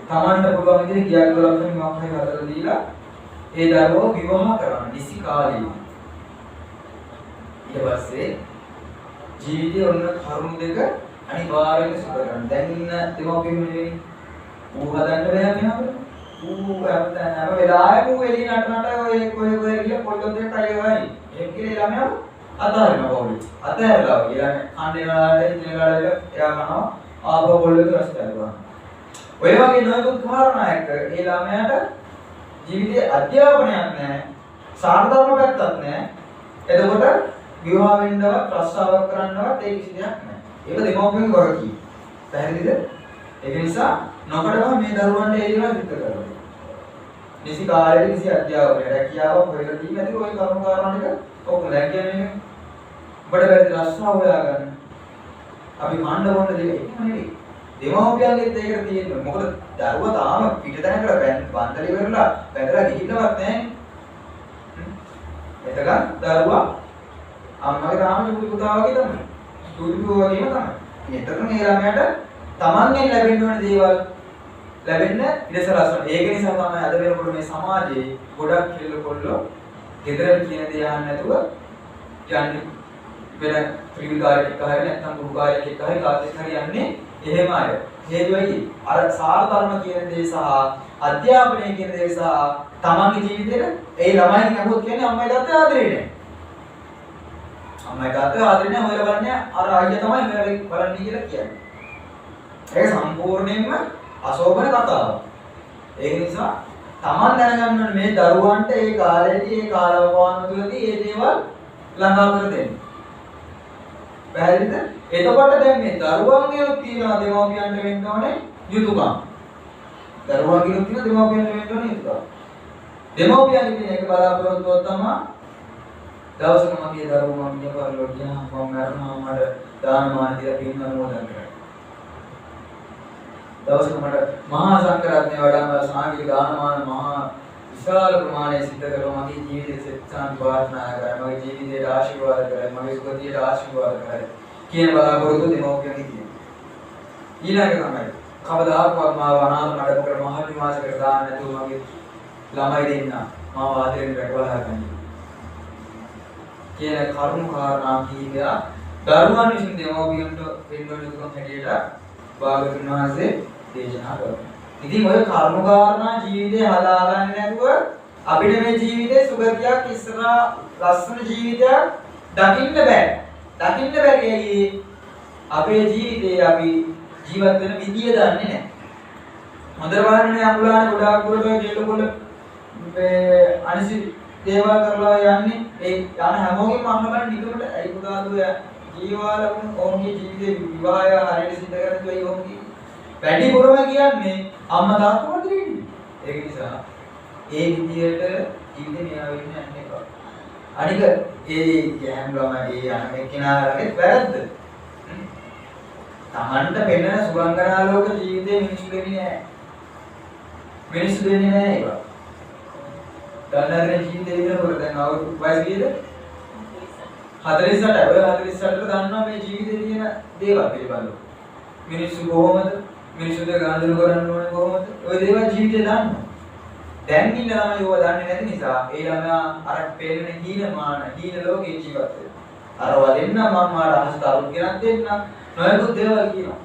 තමන්ට පුළුවන් විදිහට ගියක් දොරක් වෙන මොකක් හරි හදලා දීලා ඒ දරුවෝ විවාහ කරන්න නිසි කාලයේදී. ඊට පස්සේ ජීවිතයේ ඔන්න කරුණු දෙක අනිවාර්යයෙන්ම සුබ කරන්න. දැන් ඉන්න දෙමව්පියෝ නෙවෙයි. ඌ හදන්න බෑ මෙහාට. ඌ හැම වෙලාවෙම ඌ එළිය නටනට ඔය කොහෙ ගිහලා පොල්ලොත් දෙක කය ගහයි. ඒක කියලා ළමයා අතාරිනවා පොඩි. අතහැරලා කියන්නේ අඬේ වලට ඉතින් වලට එයා කනවා ආපහු පොල්ලොත් රස්තයනවා. ඔය වගේ නොයෙකුත් කාරණා එක්ක ඒ ළමයාට ජීවිතයේ අධ්‍යාපනයක් නැහැ. සාධාරණ පැත්තක් නැහැ. එතකොට විවාහ වෙන්නවත් රස්සාවක් කරන්නවත් ඒ කිසි දෙයක් නැහැ. ඒක දෙමව්පියන්ගේ වගකීම. පැහැදිලිද? ඒක නිසා නොකඩම මේ දරුවන්ට ඒ දේවල් විස්තර කරනවා. නිසි කාලයේ නිසි අධ්‍යාපනය රැකියාවක් හොයලා දීලා ඉතින් ওই කරුණු කාරණා ටික ඔක්කොම දැන් කියන්නේ ඔබට බැරි රස්සාව හොයාගන්න. අපි කණ්ඩ බොන්න දෙක එකම නෙවෙයි. දෙමව්පියන්ගෙත් ඒකට තියෙනවා. මොකද දරුවා තාම පිටතැනකට බන්දලි වෙරලා වැදලා ගිහින්නවත් නැහැ. එතකන් දරුවා අම්මගේ තාම චූටි පුතා වගේ තමයි. චූටි පුතා වගේම තමයි. එතකන් ඒ ළමයාට තමන්ගෙන් ලැබෙන්න ඕන දේවල් ලැබෙන්න ඉඩ සලස්වන. ඒක නිසා තමයි අද වෙනකොට මේ සමාජයේ ගොඩක් කෙල්ල කොල්ලෝ ගෙදරට කියන දේ අහන්න නැතුව යන්නේ වෙන ත්‍රිවිධාරයක් එක්ක හරි නැත්නම් ගුරුකාරයෙක් එක්ක හරි කාත් එක්ක හරි යන්නේ එහෙම අය. හේතුවයි අර සාරධර්ම කියන දේ සහ අධ්‍යාපනය කියන දේ සහ තමන්ගේ ජීවිතේට ඒ ළමයින් අහුවොත් කියන්නේ අම්මයි තාත්තයි ආදරේ නැහැ. අම්මයි තාත්තයි ආදරේ නැහැ හොයලා බලන්නේ අර අයියා තමයි මෙයාගේ බලන්නේ කියලා කියන්නේ. ඒක සම්පූර්ණයෙන්ම අශෝභන කතාවක්. ඒ නිසා තමන් දැනගන්න ඕනේ මේ දරුවන්ට ඒ කාලේදී ඒ කාලවකවානුව තුළදී ඒ දේවල් ළඟා කර දෙන්න. පැහැදිලිද? එතකොට දැන් මේ දරුවන්ගේ තියෙන දෙමව්පියන්ට වෙන්න ඕනේ යුතුයකම්. දරුවන්ගේ තියෙන දෙමව්පියන්ට වෙන්න ඕනේ යුතුයකම්. දෙමව්පියන්ගේ තියෙන එක බලාපොරොත්තුවක් තමයි දවසක මගේ දරුවෝ මම පරිලෝක ගියා මම මරනවා මට දානමාන කියලා පින් අනුමෝදන් කරා. දවසක මට මහා සංඝරත්නය වඩාම සාංගික දානමාන මහා විශාල ප්‍රමාණය සිද්ධ කරලා මගේ ජීවිතේ සත්‍යාන් ප්‍රාර්ථනා කරා. මගේ ජීවිතයට ආශිර්වාද කරා. මගේ සුගතියට ආශිර්වාද කරා. කියන බලාපොරොත්තු දෙමව්පියන්ගේ තියෙනවා. ඊළඟ තමයි කවදාකවත් මාව අනාථ නඩක කර මහා නිවාසයකට දාන්න නැතුව මගේ ළමයි දෙන්න මාව ආදරෙන් රැකවලා ගන්න. කියන කරුණු කාරණා කීපය දරුවන් විසින් දෙමව්පියන්ට වෙන්න යුතුකම් හැටියට භාගතුන් වහන්සේ දේශනා කරනවා. ඉතින් ඔය කරුණු කාරණා ජීවිතේ හදාගන්න නැතුව අපිට මේ ජීවිතේ සුගතියක් ඉස්සරහා ලස්සන ජීවිතයක් දකින්න බෑ. දකින්න බැරි අපේ ජීවිතේ අපි ජීවත් වෙන විදිය දන්නේ නැහැ. හොඳට බලන්න අඟුලානේ ගොඩාක් දුරට ගෙල්ලකොළ මේ අනිසි දේවල් කරලා යන්නේ ඒ යන හැමෝගෙම අහන බලන්න නිකමට ඇයි පුතාදු ජීවාලුන් ඔවුන්ගේ ජීවිතේ විවාහය හරියට සිද්ධ කරන්නේ ඇයි ඔවුන්ගේ වැඩිපුරම කියන්නේ අම්මා තාත්තා මත ඉන්නේ. ඒක නිසා ඒ විදියට ජීවිතේ මෙයා වෙන්නේ නැහැ නේද? අනික ඒ ගෑම් ළමයි යන එක්කිනාලගේ වැරද්ද. තමන්ට පෙනෙන සුගංගනා ලෝක ජීවිතේ මිනිස්සු දෙන්නේ නැහැ. මිනිස්සු දෙන්නේ නැහැ ඒක. දන්නවනේ ජීවිතේ විතරවල දැන් අවුරුදු වයස කීයද? 48. ඔය 48ට දන්නවා මේ ජීවිතේ තියෙන දේවල් පිළිබඳව. මිනිස්සු කොහොමද? මිනිස්සුද ගාඳුරු කරන්න ඕනේ කොහොමද? ඔය දේවල් ජීවිතේ දන්නවා. දැන් ඉන්න ළමයි ඒව දන්නේ නැති නිසා ඒ ළමයා අර පෙළෙන හීනමාන හීන ලෝකේ ජීවත් වෙනවා. අර වදින්න මම මාර අහස තරුත් ගෙනත් දෙන්න නොයෙකුත් දේවල් කියනවා.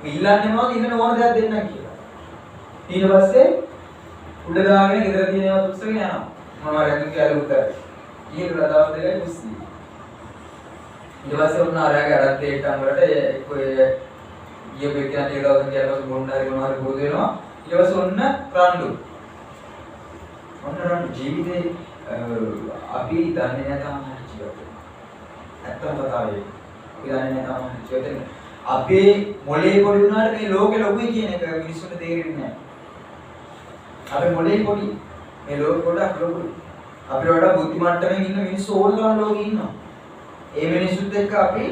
ඉල්ලන්නේ මොකද ඉන්න ඕන දෙයක් දෙන්නම් කියලා. ඊට පස්සේ උඩ දාගෙන ගෙදර තියෙනවා උස්සගෙන යනවා. මම රැකින් කියලා උත්තර. ඊට දවස් දෙකයි උස්සී. ඊට පස්සේ උන්න ආරයාගේ අරත් ඒකම් වලට එක්ක ඊයේ වෙකියන් ටික දවස් කියලා මොන්නාරි මොනවාරි බෝධ වෙනවා. ඊට පස්සේ ඔන්න රණ්ඩු ඔන්න ජීවිතේ අපි දන්නේ නැතම ජීවිතේ ඇත්තම කතාවේ අපි දන්නේ නැතම ජීවිතේ අපේ මොලේ පොඩි වුණාට මේ ලෝකෙ ලොකුයි කියන එක මිනිස්සුන්ට තේරෙන්නේ නැහැ. අපේ මොලේ පොඩි. මේ ලෝකෙ පොඩක් ලොකුයි. අපිට වඩා බුද්ධි මට්ටමින් ඉන්න මිනිස්සු ඕන තරම් ලෝකෙ ඉන්නවා. ඒ මිනිස්සුත් එක්ක අපි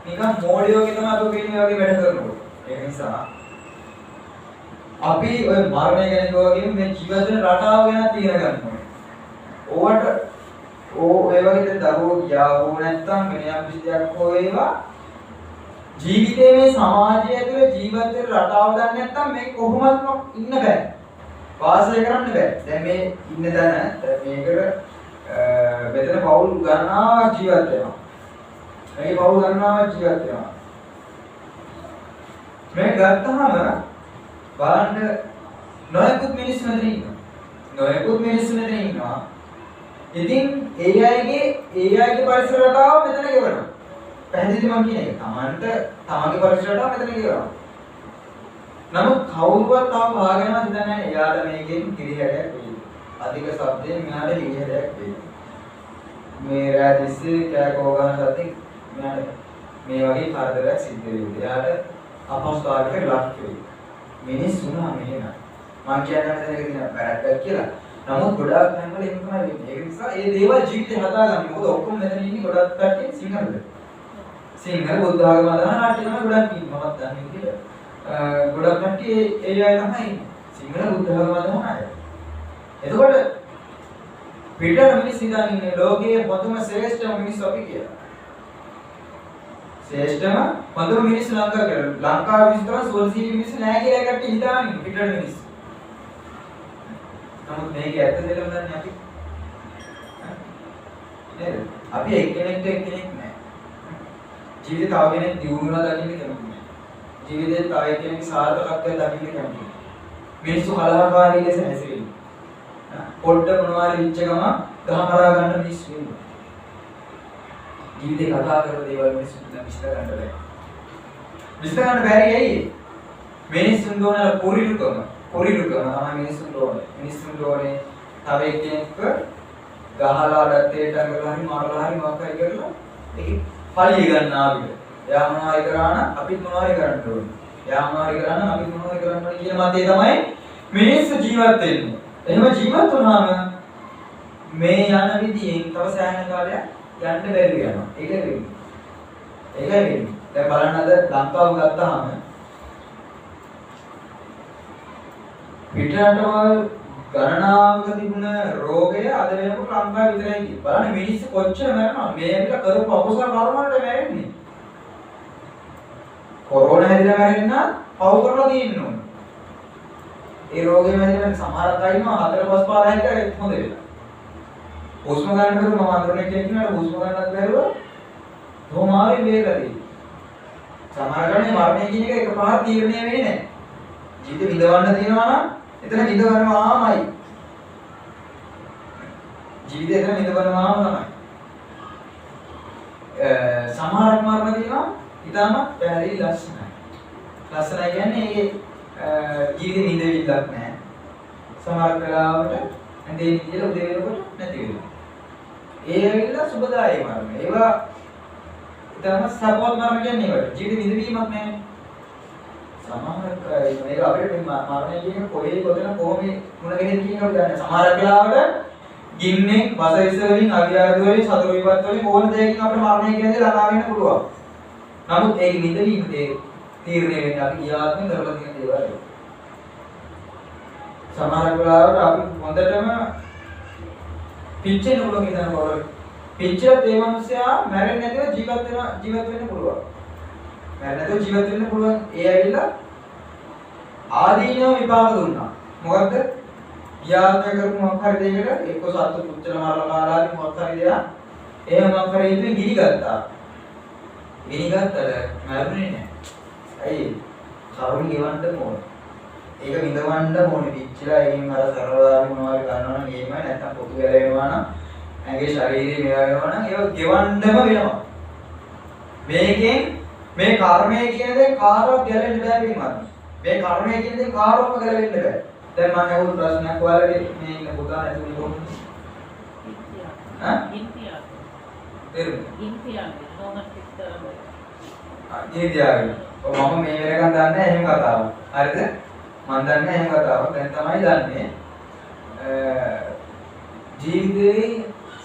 නිකන් මෝඩයෝ වගේ තමයි අපි පේන්නේ වගේ වැඩ කරනවා. ඒ නිසා අපි ඔය මරණය ගැන වගේ මේ ජීවිත රටාව ගැන තීරණ ගන්න ඕනේ. ඕවට ඔය වගේ දරුවෝ ගියා හෝ නැත්තම් වෙන යම් විදියක් හෝ ඒවා ජීවිතයේ මේ සමාජය ඇතුලේ ජීවත් වෙන රටාව දන්නේ නැත්තම් මේ කොහොමත්ම ඉන්න බෑ. වාසය කරන්න බෑ. දැන් මේ ඉන්න තැන මේකට මෙතන පවුල් ගණනාවක් ජීවත් වෙනවා. මේ පවුල් ගණනාවක් ජීවත් වෙනවා. මේ ගත්තාම බලන්න නොයෙකුත් මිනිස්සු මෙතන ඉන්නවා. නොයෙකුත් මිනිස්සු මෙතන ඉන්නවා. ඉතින් ඒ අයගේ පරිසර රටාව මෙතන ගෙවනවා. පැහැදිලිද මම කියන එක? තමන්ගේ පරිසර රටාව මෙතන ගෙවනවා. නමුත් කවුරුවත් තාම හොයාගෙනවත් දන්නේ නැහැ එයාට මේකෙන් කිරිහැඩයක් වෙයි. අධික ශබ්දයෙන් මෙයාට කිරිහැඩයක් වෙයි. මේ රාජිස්සේ කෑකෝ ගන්න සතින් මෙයාට මේ වගේ කාර්යයක් සිද්ධ වෙයි. එයාට අපහසුතාවයකට ලක් වෙයි. මිනිස්සු නම් මෙහෙම. මම කියන්නේ දැනගෙන තියෙන වැරද්දක් කියලා. නමුත් ගොඩාක් තැන්වල එහෙම තමයි වෙන්නේ. ඒ නිසා ඒ දේවල් ජීවිතේ හදාගන්න. මොකද ඔක්කොම මෙතන ඉන්නේ ගොඩක් කට්ටිය සිංහලද. සිංහල බුද්ධ ආගම අදහන කට්ටිය තමයි ගොඩක් ඉන්නේ. මමත් දන්නේ කියලා. ගොඩක් කට්ටිය ඒ අය තමයි සිංහල බුද්ධ ආගම අදහන අය. එතකොට පිටර මිනිස්සු ඉඳන් ලෝකයේ පොදුම ශ්‍රේෂ්ඨම මිනිස්සු අපි කියලා. ශ්‍රේෂ්ඨම පොදුම මිනිස්සු ලංකාව කියලා. ලංකාවේ විස්තර සෝල්සී මිනිස්සු නැහැ කියලා කට්ටිය හිතාන්නේ පිටර මිනිස්සු. නමුත් මේක ඇත්ත දෙලම දන්නේ අපි. නේද? අපි එක්කෙනෙක්ට එක්කෙනෙක් නැහැ. ජීවිතේ තව කෙනෙක් දියුණුවලා දකින්න කැමති නැහැ. ජීවිතේ තව එක්කෙනෙක්ගේ සාර්ථකත්වය දකින්න කැමති නැහැ. මිනිස්සු කලහකාරී ලෙස හැසිරෙන්නේ. පොඩ්ඩ මොනවාරි විච්ච ගම ගහමරා ගන්න මිනිස්සු ඉන්නවා. ජීවිතේ කතා කරන දේවල් මිනිස්සුන්ට විශ්ල ගන්න බැහැ. විශ්ල ගන්න බැරි ඇයි? මිනිස්සුන් දෝන පොරිලුකම තමයි මිනිස්සුන්ට ඕනේ. මිනිස්සුන්ට ඕනේ තව එක්කෙනෙක්ව ගහලා ඩටේට අඟලලා හරි මාරලා හරි මොකක් හරි කරලා ඒක පලිය ගන්න ආවිද. එයා මොනවාරි කරා නම් අපිත් මොනවාරි කරන්න ඕනේ. එයා මොනවාරි කරා නම් අපිත් මොනවාරි කරන්න ඕනේ කියන මතය තමයි මිනිස්සු ජීවත් වෙන්නේ. එහෙම ජීවත් වුණාම මේ යන විදියෙන් තව සෑහෙන කාලයක් යන්න බැරි වෙනවා. ඒකයි වෙන්නේ. දැන් බලන්න අද ලංකාව ගත්තාම පිටරටවල් ගණනාවක තිබුණ රෝගය අද වෙනකොට ලංකාවේ විතරයි තියෙන්නේ. බලන්න මිනිස්සු කොච්චර මැරෙනවද? මේ ඇවිල්ලා කරපු අකුසල කර්ම වලට මැරෙන්නේ. කොරෝනා හැදිලා මැරෙන්න පව් කරලා තියෙන්න ඕනේ. ඒ රෝගේ මැරෙන්න සමහරක් අය ඉන්නවා 4-5 පාර හැදිලා හොඳ වෙලා. හුස්ම ගන්න බැරුව මම අඳුරන්නේ කියනවාට හුස්ම ගන්නත් බැරුව තෝමාරි වේගදී. සමහර ගමනේ මරණය කියන එක එකපාර තීරණය වෙන්නේ නැහැ. ජීවිත විඳවන්න තියෙනවා නම් එතන විඳවනවාමයි. ජීවිතේ එතන විඳවනවාම තමයි. සමහරක් මරණ තියෙනවා ඊටම පැහැදිලි ලස්සනයි. ලස්සනයි කියන්නේ ඒ ජීවිතේ නිදෙවිලක් නැහැ. සමහර වෙලාවට ඇඳේ නිදලා උදේ වෙනකොට නැති වෙනවා. ඒ ඇවිල්ලා සුබදායි මරණ. ඒවා ඊටම සපෝට් මරණ කියන්නේ ඒවට. ජීවිත නිදවීමක් නැහැ. සමහරක් මේක අපිට මරණය කියන කොහේ කොතන කොහොම මුණ ගැහෙන්නේ කියන එක දන්නේ. සමහරක් වෙලාවට ගින්නෙන් වස විස වලින් අවියාද වලින් සතුරු විපත් වලින් ඕන දෙයකින් අපිට මරණය කියන්නේ ළඟා වෙන්න පුළුවන්. නමුත් ඒක නිදවීම තීරණය වෙන්නේ අපි ගියාත්ම කරලා තියෙන දේවල්. සමහරක් වෙලාවට අපි හොඳටම පිච්චෙන උලක ඉඳන් බලන්න. පිච්චෙත් ඒ මිනිස්සයා මැරෙන්නේ නැතිව ජීවත් වෙන්න පුළුවන්. නැත්නම් ජීවත් වෙන්න පුළුවන්. ඒ ඇවිල්ලා ආදීනව විපාක දුන්නා. මොකද්ද? යාත්‍රා කරපු මොකක් හරි දෙයකට එක්ක සත්තු පුච්චල මරලා කාලාදී මොකක් හරි දෙයක් එහෙම මොකක් හරි ඉතින් ගිනි ගත්තා. ගිනි ගත්තට මැරුණේ නැහැ. ඇයි? කරුණ ගෙවන්න ඕනේ. ඒක විඳවන්න ඕනේ. පිච්චිලා ඒකින් අර සරවාරි මොනවාරි ගන්නවා නම් එහෙමයි නැත්නම් පොතු ගැලවෙනවා නම් ඇගේ ශරීරේ මේවා වෙනවා නම් ඒක ගෙවන්නම වෙනවා. මේකෙන් මේ කර්මය කියන දේ කාටවත් ගැලවෙන්න බෑ පින්වත්. මේ කර්මය කියන දේ කාටවත් ගැලවෙන්න බෑ. දැන් මම අහුණු ප්‍රශ්නයක් ඔයාලගේ මේ ඉන්න පුතා ඇතුළේ කොහොමද? ඉන්තියා. ඉන්තියා නෝමත් පිටරම. ඉන්තියා. මම මේ වෙනකන් දන්නේ එහෙම කතාවක්. හරිද? මම දන්නේ එහෙම කතාවක්. දැන් තමයි දන්නේ ජීවිතේ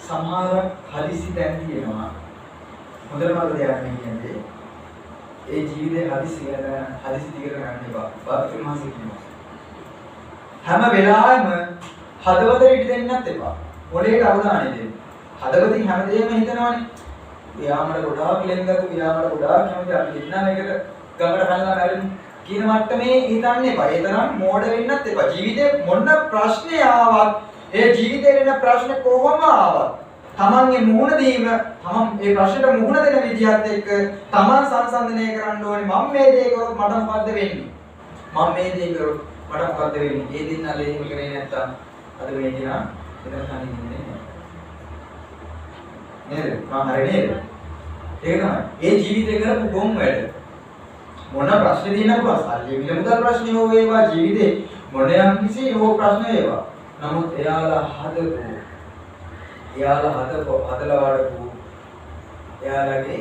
සමහර හදිසි තැන් තියෙනවා. හොඳටම දෙයක් කියන්නේ ඒ ජීවිතේ හදිසි ටිකට ගන්න එපා. බාප්තිස්ම මාසික කියනවා. හැම වෙලාවෙම හදවතට ඉඩ දෙන්නත් එපා. මොලේට අවධානය දෙන්න. හදවතින් හැමදේම හිතනවනේ. එයාමඩ ගොඩාක් ලෙන්ගතු, එයාමඩ ගොඩාක් කැමති අපි දෙන්නා මේකට ගඟට පැනලා මැරෙමු කියන මට්ටමේ හිතන්න එපා. ඒ තරම් මෝඩ වෙන්නත් එපා. ජීවිතේ මොන ප්‍රශ්නේ ආවත්, ඒ ජීවිතේ වෙන ප්‍රශ්න කොහොම ආවත්, තමන්ගේ මුහුණ දීම, තමන් ඒ ප්‍රශ්නෙට මුහුණ දෙන විදිහත් එක්ක තමන් සංසන්දනය කරන්න ඕනේ. මම මේ දේ කරොත් මට මොකද්ද වෙන්නේ? මම මේ දේ කරොත් මට මොකද්ද වෙන්නේ? ඒ දෙන්නා ලේසිම කරේ නැත්තම් අද මේ දිනා එතන තනින් ඉන්නේ නේද? මම හරි නේද? ඒක තමයි. ඒ ජීවිතේ කරපු ගොම් වැඩ. මොන ප්‍රශ්නේ තියෙනවද? සල්ලි මිල මුදල් ප්‍රශ්නේ හෝ වේවා, ජීවිතේ මොන යම් කිසි හෝ ප්‍රශ්න වේවා. නමුත් එයාලා හදලා වඩපු එයාලගේ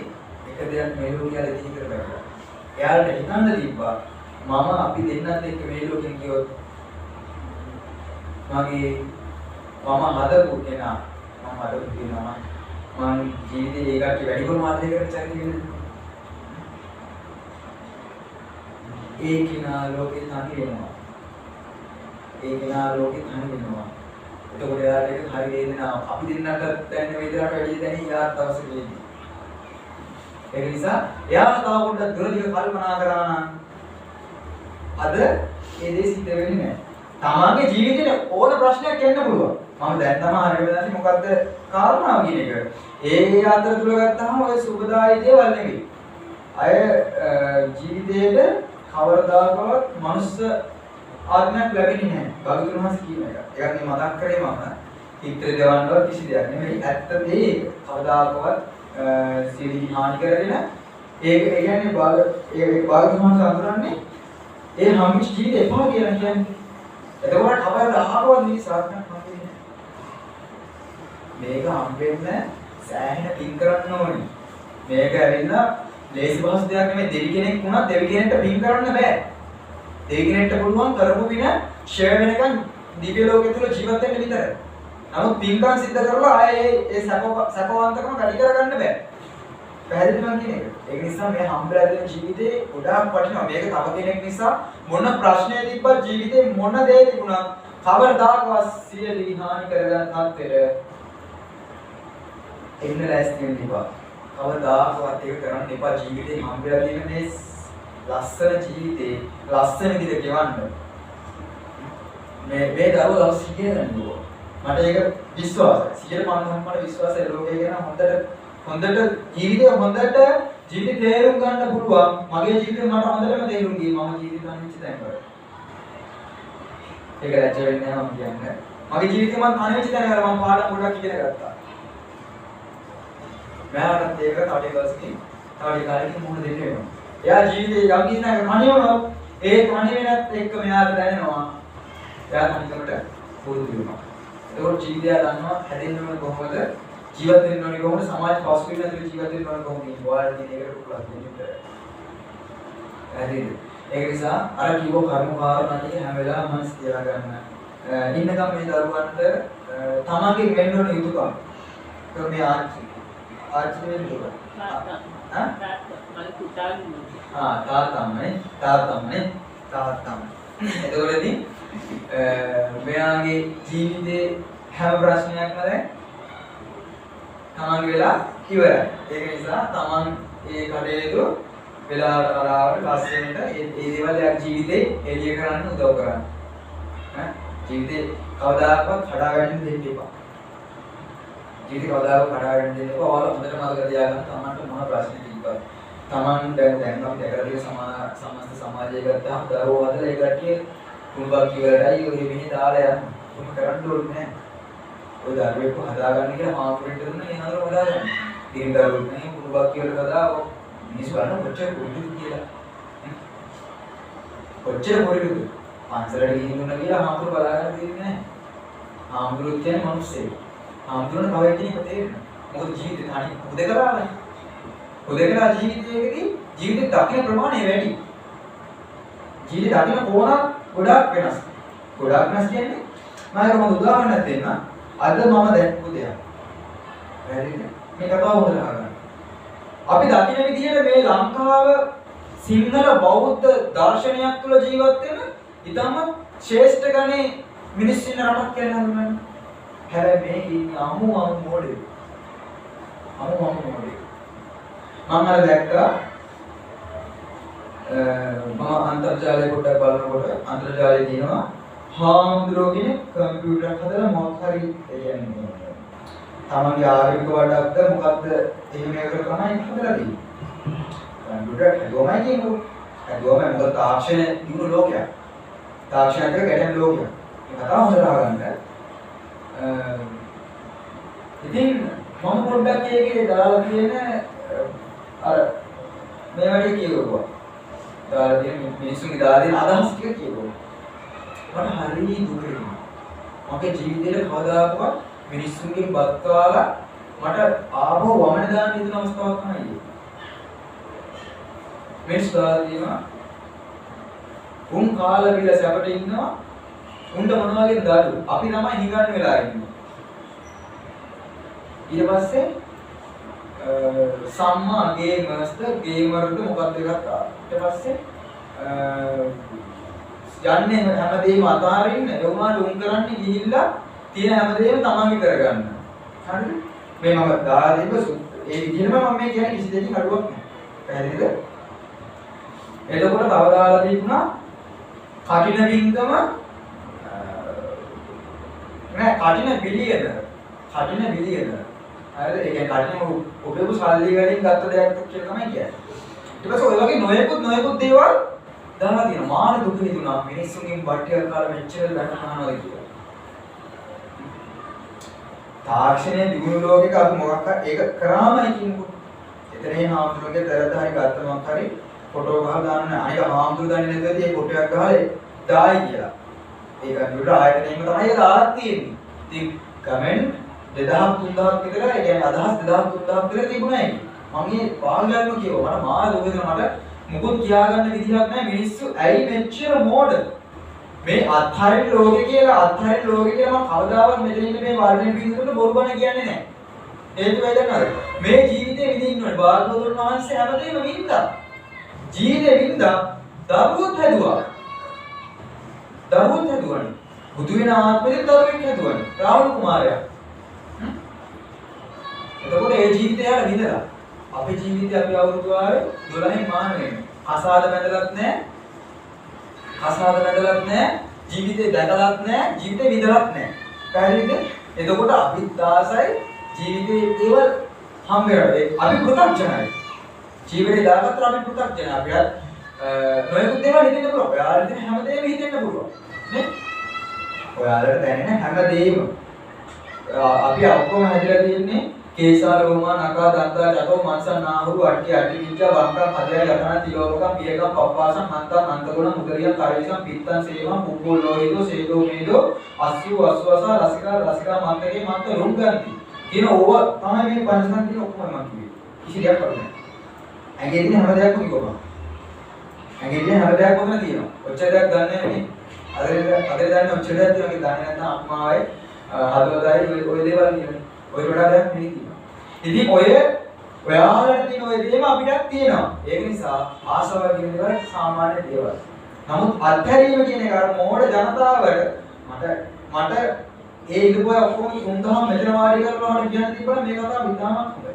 එක දෙයක් මේලෝ කියලා ඉති කරගන්නවා. එයාලට හිතන්න දීපා මම අපි දෙන්නත් එක්ක මේලෝකින් කියොත් මම හදපු කෙනා මම ජීවිතේ ඒකට වැඩිපුර මාත්‍රය කරන චරිතය වෙන්නේ. ඒ කෙනා ලෝකේ තනි වෙනවා. එතකොට එයාට ඒක හරි වේදනාවක්. අපි දෙන්නට දැනෙන වේදනාවට වැඩි දැනෙන යාත් දවසකදී. ඒ නිසා එයා තව පොඩ්ඩක් දුරදිග කල්පනා කරා නම් අද ඒ දේ සිද්ධ වෙන්නේ නැහැ. තමන්ගේ ජීවිතේ ඕන ප්‍රශ්නයක් එන්න පුළුවන්. මම දැන් තමයි හරියට දන්නේ මොකද්ද කාරණාව කියන එක. ඒ අතරතුර ගත්තාම ඔය සුබදායි දේවල් නෙවෙයි. අය ජීවිතේට කවරදාකවත් මනුස්ස ආත්මයක් ලැබෙන්නේ නැහැ. භාගතුන් වහන්සේ කියන එක. ඒකත් මේ මතක් කරේ මම. චිත්‍ර දෙවන්නවත් කිසි දෙයක් නෙමෙයි. ඇත්ත දේ කවදාකවත් සියලි හානි කරගෙන ඒක කියන්නේ භාගතුන් වහන්සේ අඳුරන්නේ ඒ හැමිස් ජීවිතේ එපා කියලා කියන්නේ. එතකොට කවදාකවත් මිනිස් ආත්මයක් හම්බෙන්නේ නැහැ. මේක හම්බෙන්න සෑහෙන පින් කරන්න ඕනේ. මේක ඇවිල්ලා ලේසි පහසු දෙයක් නෙමෙයි. දෙවි කෙනෙක් වුණත් දෙවි කෙනෙක්ට පින් කරන්න බෑ. දෙවි කෙනෙක්ට පුළුවන් කරපු පින ෂෙයා වෙනකන් දිව්‍ය ලෝකෙ තුල ජීවත් වෙන්න විතරයි. නමුත් පින්කම් සිද්ධ කරලා ආයේ ඒ සපවන්තකම වැඩි කරගන්න බෑ. පැහැදිලිද මම කියන එක? ඒක නිසා මේ හම්බලා දෙන ජීවිතේ ගොඩාක් වටිනවා. මේක තව කෙනෙක් නිසා මොන ප්‍රශ්නයක් තිබ්බත් ජීවිතේ මොන දේ තිබුණත් කවදාකවත් සියලි හානි කරගන්න තත්ත්වෙට එන්න ලෑස්ති වෙන්න එපා. කවදාකවත් ඒක කරන්න එපා. ජීවිතේ හම්බලා තියෙන මේ ලස්සන ජීවිතේ ලස්සන විදිහට ගෙවන්න. මේ දරුවෝ දවස් 100 ගන්නවා. මට ඒක විශ්වාසයි. 150ක් මට විශ්වාසයි ලෝකේ ගැන හොඳට ජීවිතේ තේරුම් ගන්න පුළුවන්. මගේ ජීවිතේ මට හොඳටම තේරුම් ගියේ මම ජීවිතය අනිච්ච තැන් වල. ඒක ලැජ්ජ වෙන්නේ නැහැ මම කියන්නේ. මගේ ජීවිතේ මම අනිච්ච තැන් වල මම පාඩම් ගොඩක් ඉගෙන ගත්තා. මෑණත් ඒක තවටිකස්කින් තවටිකාලෙකින් මුහුණ දෙන්න වෙනවා. එයා ජීවිතේ යම් කිසි තැනක තනි වුණොත් ඒ තනි වෙනත් එක්ක මෙයාට දැනෙනවා. එයා තනිකමට පුරුදු වෙනවා. ඒකෝ ජීවිතය දන්නවා හැදෙන්න ඕන කොහොමද? ජීවත් වෙන්න ඕනේ කොහොමද? සමාජ පසුබිම ඇතුළේ ජීවත් වෙන්න ඕනේ කොහොමද? ඔයාලා කියන එකට පුළුවන් දෙන්න. හරිද? ඒක නිසා අර කිව්ව කර්ම කාරණා ටික හැම වෙලාවෙම මනස තියා ගන්න. ඉන්නකම් මේ දරුවන්ට තමන්ගෙන් වෙන්න ඕන යුතුයකම්. ඒක මේ ආච්චි වෙන්න ඕන. තාත්තම. එතකොටදී මෙයාගේ ජීවිතේ හැම ප්‍රශ්නයක්ම දැන් තමන්ගේ වෙලා ඉවරයි. ඒක නිසා තමන් ඒ කටයුතු වෙලාවට කරාවට ලස්සනට ඒ දේවල් යක් ජීවිතේ එළිය කරන්න උදව් කරන්න. ජීවිතේ කවදාකවත් කඩාවැටෙන්න දෙන්න එපා. ජීවිතේ කවදාකවත් කඩාවැටෙන්න දෙන්න එපා. ඔයාලා හොඳට මතක තියාගන්න තමන්ට මොන ප්‍රශ්න තිබ්බත්. තමන් දැන් අපි දැකලා සමස්ත සමාජය ගත්තාම දරුවෝ හදලා ඒ කට්ටිය කුණුබක් ඉවරයි ඔය මෙහි දාලා යන්න. කොහොම කරන්න ඕනේ නැහැ. ඔය දරුවෙක් හදාගන්න කියලා මාපුරෙට දුන්න ඒ හදලා හදාගන්න. ඉතින් දරුවෙක් නේ කුණුබක් කියලා හදා මිනිස් බලන්න කොච්චර පුරුදුද කියලා. කොච්චර පුරුදුද? පන්සලට ගිහින් දුන්නා කියලා මාපුර බලාගන්න දෙන්නේ නැහැ. ආම්දුරුත් කියන්නේ මිනිස්සෙක්. ආම්දුරන කව එක්කෙනෙක් තේරෙනවා. මොකද ජීවිතේ තනි උදේකලානේ. උදේකලා ජීවිතයේදී ජීවිතේ දකින ප්‍රමාණය වැඩි. ජීවිතේ දකින කෝණ ගොඩාක් වෙනස්. ගොඩාක් වෙනස් කියන්නේ මම හොඳ උදාහරණයක් දෙන්න. අද මම දැක්කු දෙයක්. වැරදිද? මේ කතාව හොඳට අහගන්න. අපි දකින විදිහට මේ ලංකාව සිංහල බෞද්ධ දර්ශනයක් තුළ ජීවත් වෙන ඊටම ශ්‍රේෂ්ඨ ගණේ මිනිස්සු ඉන්න රටක් කියලා හඳුන්වන්නේ. හැබැයි මේ ඉන්නේ අමු මොඩේ. අමු මොඩේ. මම අර දැක්කා මම අන්තර්ජාලය පොඩ්ඩක් බලනකොට අන්තර්ජාලයේ තියෙනවා හාමුදුරුවෝ කෙනෙක් කම්පියුටර් හදලා මොකක් හරි කියන්නේ තමන්ගේ ආගමික වඩක්ද මොකක්ද එහෙම එකකට තමයි හදලා තියෙන්නේ. කම්පියුටර් හදුවමයි කියනකො. හදුවම මොකද තාක්ෂණ දිනු ලෝකයක්. තාක්ෂණයක ගැටෙන ලෝකයක්. මේ කතාව හොඳට අහගන්න. ඉතින් මම පොඩ්ඩක් ඒකේ දාලා තියෙන අර මේ වගේ කියවුවා. දාලා තියෙන මිනිස්සුන්ගේ දාලා තියෙන අදහස් ටික කියවුවා. මට හරි දුක හිතුණා. මගේ ජීවිතේට කවදාකවත් මිනිස්සුන්ගෙන් බත් කාලා මට ආපහු වමන දාන්න හිතන අවස්ථාවක් නැහැ. මිනිස්සු දාලා තියෙනවා. උන් කාලා බිල සැපට ඉන්නවා. උන්ට මොනවා වගේද දාඩු. අපි තමයි හිඟන්න වෙලා ඉන්නේ. ඊට පස්සේ සම්මා ගේමර්ස්ද ගේමර්ද මොකක්ද එකක් ආවා. ඊට පස්සේ යන්නේ හැමදේම අතාරින්න එවුනාට උන් කරන්නේ ගිහිල්ලා තියෙන හැමදේම තමන්ගේ කරගන්න. හරිද? මේ මම දාලා දීප ඒ විදිහටම මම මේ කියන්නේ කිසි දෙයකින් අඩුවක් නැහැ. පැහැදිලිද? එතකොට තව දාලා දීපුණා කටින වින්දම නෑ කටින බිලියන. කටින බිලියන. හරිද? ඒ කියන්නේ කටින ඔබේ සල්ලි වලින් ගත්ත දෙයක් කියලා තමයි කියන්නේ. ඊට පස්සේ ඔය වගේ නොයෙකුත් දේවල් දාලා තියෙනවා. මාන දුක හිතුණා මිනිස්සුන්ගෙන් බට්ටියක් කාලා මෙච්චර දැන අහනවාද කියලා. තාක්ෂණයේ දියුණු ලෝකයක අපි මොකක් හරි ඒක කරාමයි කියනකොට එතනේ හාමුදුරුවෝගේ දරදාරි ගත්තමක් හරි ෆොටෝ ගහලා දාන්න අනික හාමුදුරුවෝ දන්නේ නැතුවදී ඒ ෆොටෝ එකක් ගහලා දායි කියලා. ඒක කම්පියුටර් ආයතනයෙම තමයි ඒක දාලා තියෙන්නේ. ඉතින් කමෙන්ට් 2000 3000ක් විතර ඒ කියන්නේ අදහස් 2000 3000ක් විතර තිබුණා ඒක. මම මේ පාගලන්ම කිව්වා මට මාන දුක හිතෙනවා මට මුකුත් කියාගන්න විදිහක් නැහැ මිනිස්සු ඇයි මෙච්චර මෝඩ මේ අත්හරින ලෝකේ කියලා මම කවදාවත් මෙතන ඉන්න මේ වර්ණයෙන් පිළිතුරට බොරු බණ කියන්නේ නැහැ. හේතුව ඇදන්නද? මේ ජීවිතේ විඳින්න ඕනේ. බාග්‍යවතුන් වහන්සේ හැමදේම විඳා. ජීවිතේ විඳා දරුවොත් හැදුවා. බුදු වෙන ආත්මෙත් දරුවෙක් හැදුවා. රාහුල කුමාරයා. එතකොට ඒ ජීවිතය යාර විඳලා. අපේ ජීවිතේ අපි අවුරුදු 12න් මාන වෙන්නේ. අසාද බැඳලත් නැහැ. ජීවිතේ දැකලත් නැහැ. ජීවිතේ විඳලත් නැහැ. පැහැදිලිද? එතකොට අපිත් ආසයි ජීවිතේ දේවල් හම් වෙනවා. අපි පෘථග්ජනයි. ජීවිතේ දාගත්තට අපි පෘථග්ජනයි. අපිට නොයෙකුත් දේවල් හිතෙන්න පුළුවන්. ඔයාලට හැමදේම හිතෙන්න පුළුවන්. නේ? ඔයාලට දැනෙන හැමදේම අපි ඔක්කොම හැදලා තියෙන්නේ කේසා රෝමා නකා දන්තා චතෝ මන්සන් නාහුරු අට්ටි විච්චා වංකම් හදලා යතන තිලෝකම් පියකම් පප්පාසම් මන්තා මන්තගුණ මුදරිය කරිසම් පිත්තන් සේවම් පුප්පෝල් ලෝහිතෝ සේදෝ මේදෝ අස්සු අස්වසා රසිකා මන්තගේ මන්ත රුංගන්ති කියන ඕවා තමයි මේ පංචස්කන්ධ කියන ඔක්කොම මම කිව්වේ කිසි දෙයක් කරන්නේ නැහැ ඇඟේ තියෙන හැම දෙයක්ම කිව්වම ඇඟේ තියෙන හැම දෙයක්ම ඔතන තියෙනවා ඔච්චර දෙයක් දන්නේ නැහැ අද දන්නේ ඔච්චර දෙයක් තියෙනවා දන්නේ නැත්නම් අම්මායි හදවතයි ඔය දේවල් කියන්නේ ඔය වඩා දෙයක් නෙවෙයි තියෙනවා. ඉතින් ඔයාලට තියෙන ඔය දේම අපිටත් තියෙනවා. ඒක නිසා ආසාව කියන දේවල් සාමාන්‍ය දේවල්. නමුත් අත්හැරීම කියන එක අර මෝඩ ජනතාවට මට ඒ ඉදුපොය ඔක්කොම 3000 මෙතන වාඩි කරලා මට කියන්න තිබ්බම මේ කතාව විතාමත් හොඳයි.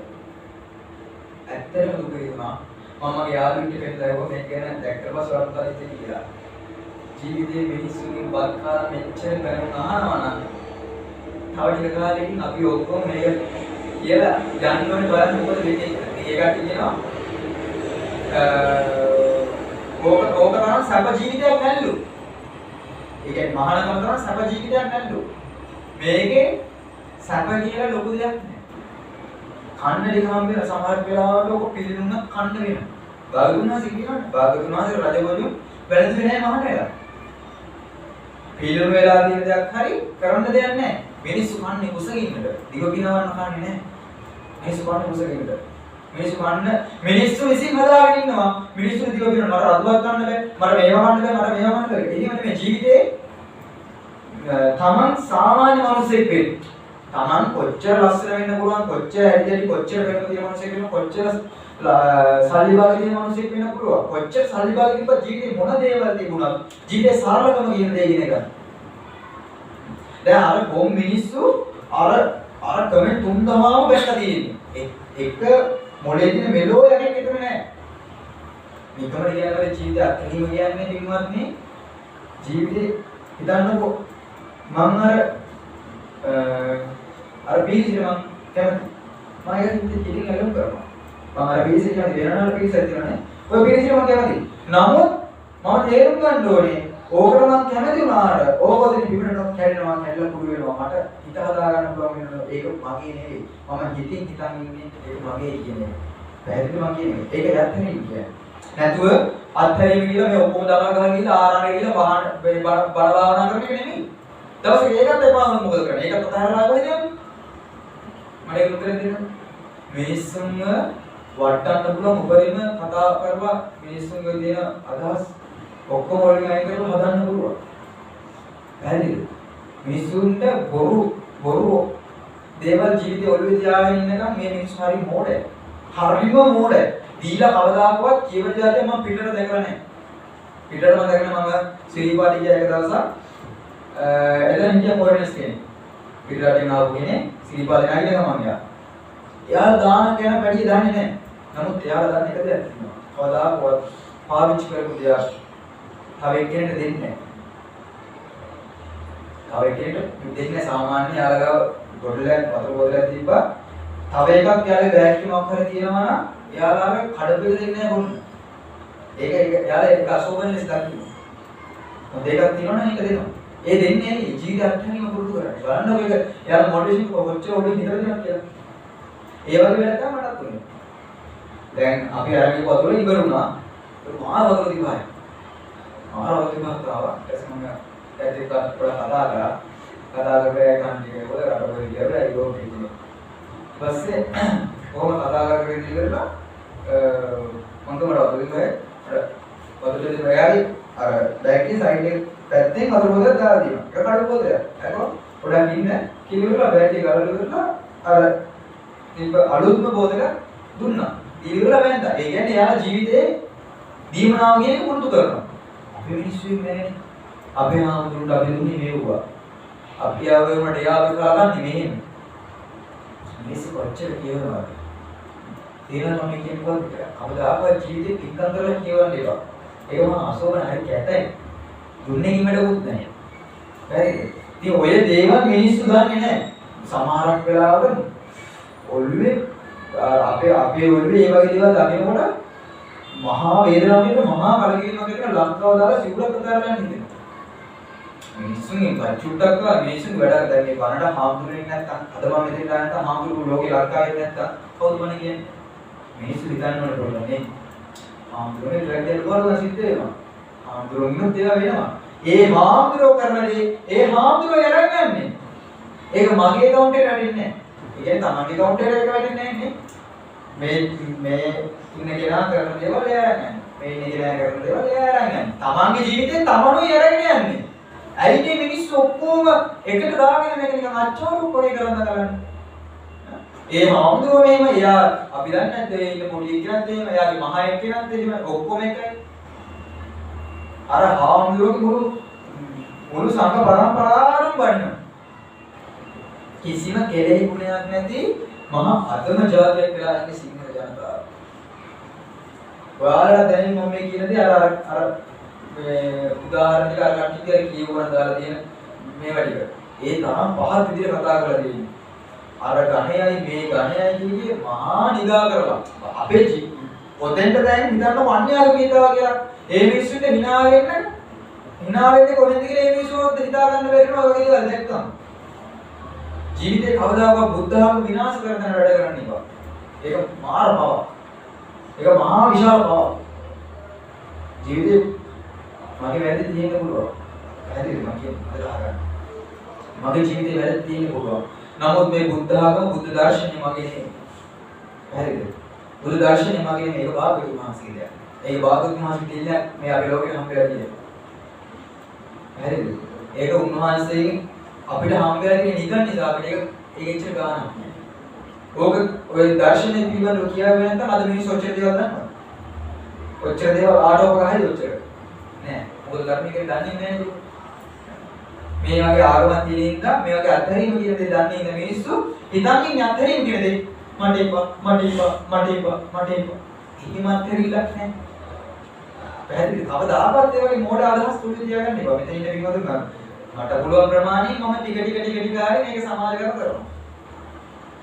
ඇත්තටම දුක හිතුණා. මම මගේ යාළුවෙක්ට පෙන්නලා මේක ගැන දැක්කට පස්සේ වර්තමාන ඉතින් කියලා. ජීවිතේ මිනිස්සුන්ගෙන් බත් කාලා මෙච්චර බැනුම් අහනවා නම් තව ටික කාලෙකින් අපි ඔක්කොම මේක කියලා යන්න ඕනේ බලන්න මොකද වෙන්නේ කියලා. ඒකට කියනවා ඕක තමයි සබ ජීවිතයක් නැල්ලු. ඒ කියන්නේ මහානකම තමයි සබ ජීවිතයක් නැල්ලු. මේකේ සබ කියලා ලොකු දෙයක් නෑ. කන්න ටික හම් වෙන සමහර වෙලාවට ඔක පිළිනුනත් කන්න වෙනවා. භාගතුනාසේ කියනවානේ භාගතුනාසේ රජවරු වැළඳුවේ නෑ මහානලා. පිළිනුන වෙලා තියෙන දෙයක් හරි කරන්න දෙයක් නෑ. මිනිස්සු කන්නේ කුසගින්නට. දිව පිනවන්න කන්නේ නැහැ. මිනිස්සු කන්නේ කුසගින්නට. මිනිස්සු විසින් හදාගෙන ඉන්නවා. මිනිස්සු දිව පිරන මට රතුවක් ගන්න බෑ. මට මේවා ගන්න බෑ. මට මේවා ගන්න බෑ. එහෙම නෙමෙයි ජීවිතේ තමන් සාමාන්‍ය මිනිසෙක් වෙන්න. තමන් කොච්චර ලස්සන වෙන්න පුළුවන්, කොච්චර ඇරියලි කොච්චර වෙන්න තියෙන මිනිසෙක් වෙන්න, කොච්චර සල්ලි භාග තියෙන මිනිසෙක් වෙන්න පුළුවන්. කොච්චර සල්ලි භාග තිබ්බත් ජීවිතේ මොන දේවල් තිබුණත් ජීවිතේ සරලකම කියන දේ ඉගෙන ගන්න. දැන් අර කොම් මිනිස්සු අර කමෙන්ට් 3000ම බැලලා තියෙන්නේ. එක මොලේ දින මෙලෝ යකෙක් විතර නෑ. නිකමර කියන්නේ ජීවිතය අත්දැකීම කියන්නේ පින්වත්නි ජීවිතේ හිතන්නකෝ මම අර පීසිට මම කැමති. මම ඒක හිතේ ඉතින් අලුම් කරනවා. මම අර පීසිට කැමති වෙනවල පීසක් තියෙනනේ. ඔය පීසිට මම කැමති. නමුත් මම තේරුම් ගන්න ඕනේ ඕකට මම කැමති වුණාට ඕකෙන් පිටරට කැඩෙනවා කැඩලා කුඩු වෙනවා මට හිත හදා ගන්න පුළුවන් වෙනවා ඒක මගේ නෙවෙයි මම හිතින් හිතන් ඉන්නේ ඒක මගේ කියන්නේ පැහැදිලි මම කියන්නේ ඒක යන්නේ කියන්නේ නැතුව අත්හැරීම කියලා මේ ඔක්කොම දාලා ගහලා ගිහලා ආරණ්‍ය ගිහලා බල භාවනා කරන එක නෙමෙයි දවසක ඒකත් එපා වුණොත් මොකද කරන්නේ ඒකත් අතහැරලා ආවද කියන්නේ මට ඒක උත්තර දෙන්න මිනිස්සුන්ව වටන්න පුළුවන් උපරිම කතා කරලා මිනිස්සුන්ගේ තියෙන අදහස් ඔක්කොම වලින් අයින් කරලා හදන්න පුළුවන්. පැහැදිලිද? මිනිසුන්ට බොරු දේවල් ජීවිතේ ඔළුවේ තියාගෙන ඉන්නකම් මේ මිනිස්සු හරි මෝඩයි. හරිම මෝඩයි. දීලා කවදාකවත් කියවන જાතිය මම පිටර දැකලා නැහැ. පිටර මම දැකලා මම ශ්‍රීපාටි ගිය එක දවසක් එතන හිටිය ෆොරෙනර්ස් කෙනෙක්. පිටරටින් ආපු කෙනෙක් ශ්‍රීපාටි නැගිටින ගමන් ගියා. එයා දාන කියන පැඩිය දාන්නේ නැහැ. නමුත් එයාලා දාන එක දෙයක් තියෙනවා. කවදාකවත් පාවිච්චි කරපු දෙයක් තව එක්කෙනෙක්ට දෙන්නේ නැහැ. තව එක්කෙනෙක්ට දෙන්නේ සාමාන්‍ය යාළගාව බොටලයක් වතුර බෝතලයක් තිබ්බා. තව එකක් යාළගේ බෑග් එකක් හරි තියෙනවා නම් යාළාගේ කඩපෙල දෙන්නේ නැහැ බොන්න. ඒක යාළා ඒක අශෝභන ලෙස දකින්න. මොකද දෙකක් තියෙනවා නම් ඒක දෙනවා. ඒ දෙන්නේ නැහැ ජීවිත අත්හැරීම පුරුදු කරන්නේ. බලන්නකො ඒක යාළා මොටිවේෂන් කොච්චර ඔළුවේ හිතලා දෙනවා කියලා. ඒ වගේ වැඩක් තමයි මටත් උනේ. දැන් අපි අරගෙන වතුර ඉවරුණා. මහා වතුර දිවයි. ආරෝග්‍ය මාත්‍රාව එසමම ඇදිකත් පොළ කතා කරලා කන්ටිගේ පොළ රටවල ගියලා ඒක ඕකේ. ඊපස්සේ කොහොම කතා කරගෙන ඉඳලා මම තමයි වතුරේ අර වතුරේ රැයයි අර බෑග්ගේ සයිඩ් එක පැත්තෙන් වතුර බෝතලයක් දාලා තියෙනවා. ඒක කඩු බෝතලයක්. ඒක පොඩක් ඉන්න කිවිලා බෑග් එක ගලවලා කරලා අර තිබ්බ අලුත්ම බෝතලයක් දුන්නා. ඉතින් වැන්දා. ඒ කියන්නේ යාලා ජීවිතේ දීමනාව කියන එක පුරුදු කරනවා. අපි මිනිස්සු ඉන්නේ අපේ ආමුදුරට අපි දුන්නේ මේවා. අපි ආවෙමට යාව කරගන්නේ මෙහෙම. මිනිස්සු කොච්චර කියනවා. තේරෙනවා මම කියන්නේ කවදාකවත් ජීවිතේ පිටකම් කරලා කියවන්න එපා. ඒක මම අසෝබන හරි කැතයි. දුන්නේ කිමඩකුත් නැහැ. හරිද? ඉතින් ඔය දේවල් මිනිස්සු දන්නේ නැහැ. සමහරක් වෙලාවට ඔළුවේ අපේ ඔළුවේ මේ වගේ දේවල් දකිනකොට මහා වේදනාවකින් මහා කලකිරීමක් එක්ක ලංකාව දාලා සිවුරක් අතහැරලා හිටිනවා. මිනිස්සුන්ගේ පච්චුට්ටක් මිනිස්සුන් වැඩ දැන් මේ බනට හාමුදුරනේ නැත්තම් අද මම මෙතන නැත්තම් හාමුදුරු ලෝකේ ලංකාවේ නැත්තම් කවුද බණ කියන්නේ? මිනිස්සු හිතන්න ඕනේ පොඩ්ඩක් නේ. හාමුදුරනේ ඩ්‍රැග් කරලා සිද්ධ වෙනවා. හාමුදුරුවෝ ඒවා වෙනවා. ඒ හාමුදුරුවෝ කරන දේ ඒ හාමුදුරුවෝ යරන් යන්නේ. ඒක මගේ account එකට වැටෙන්නේ නැහැ. ඒ කියන්නේ තමන්ගේ account එකට ඒක වැටෙන්නේ නැහැ නේ. මේ ඉන්න කෙනා කරන දේවල් එයා අරගෙන මේ ඉන්න කෙනා කරන දේවල් එයා අරගෙන තමන්ගේ ජීවිතේ තමනුයි අරගෙන යන්නේ. ඇයි මේ මිනිස්සු ඔක්කොම එකට දාගෙන මේක නිකන් අච්චාරු කොරේ කරන්නේ. ඒ හාමුදුරුවෝ මෙහෙම එයා අපි දන්නේ නැද්ද ඒ ඉන්න පොඩි එක්කෙනත් එහෙම එයාගේ මහා එක්කෙනත් එහෙම ඔක්කොම එකයි. අර හාමුදුරුවෝ මුළු සංඝ පරම්පරාවම බන්න. කිසිම කෙලෙහි ගුණයක් නැති මහා අදම ජාතියක් වෙලා ඉන්නේ සිංහල ජනතාව. ඔයාලට දැනෙන්නේ මම මේ කියන දේ අර මේ උදාහරණ ටික අර කට්ටිය කියවන දාලා තියෙන මේවා ටික. ඒ තරම් පහත් විදිහට කතා කරලා තියෙන්නේ. අර ගණයයි මේ ගණයයි කියේ මහා නිගා කරලා. අපේ පොතෙන්ට දැන් හිතන්න වන්‍යාල කීනවා කියලා. ඒ මිනිස්සුන්ට hina වෙන්නේ කොහෙන්ද කියලා ඒ මිනිස්සුන්ට හිතා ගන්න බැරි වෙනවා වගේ දේවල් දැක්කම. ජීවිතේ කවදාකවත් බුද්ධ ධර්ම විනාශ කරන වැඩ කරන්න එපා. ඒක මාර බව. ඒක මහා විශාල බව. ජීවිතේ මගේ වැරදි තියෙන්න පුළුවන්. පැහැදිලිද මම කියන්නේ අදහගන්න. මගේ ජීවිතේ වැරදි තියෙන්න පුළුවන්. නමුත් මේ බුද්ධ ධර්ම බුද්ධ දර්ශනය මගේ නෙමෙයි. පැහැදිලිද? බුදු දර්ශනය මගින් මේක භාග්‍යවතුන් වහන්සේගේ දෙයක්. ඒක භාග්‍යවතුන් වහන්සේ දෙන්නේ මේ අපේ ලෝකෙට හම්බෙලා තියෙනවා. හරිද? ඒක උන්වහන්සේගෙන් අපිට හම්බෙලා තියෙන නිකන් නිසා අපිට ඒක එච්චර ගානක් නෑ. ඕක ඔය දර්ශනය පිළිබඳව කියාවේ නැත්නම් අද මිනිස්සු ඔච්චර දේවල් දන්නවා. ඔච්චර දේවල් ආඩෝක ගහයි ඔච්චර. නෑ. මොකද ධර්මයේ දන්නේ නැහැ. මේ වගේ ආගමක් තියෙන ඉඳලා මේ වගේ අත්හැරීම කියන දේ දන්නේ ඉන්න මිනිස්සු හිතන්නේ අත්හැරීම කියන දේ මට එපා එහෙම අත්හැරිලක් නැහැ. පැහැදිලි කවදාවත් ඒ වගේ මෝඩ අදහස් තුල තියාගන්න එපා. මෙතන ඉන්න විනෝදුන් මට පුළුවන් ප්‍රමාණයෙන් මම ටික ටික ගානේ මේක සමාජගත කරනවා.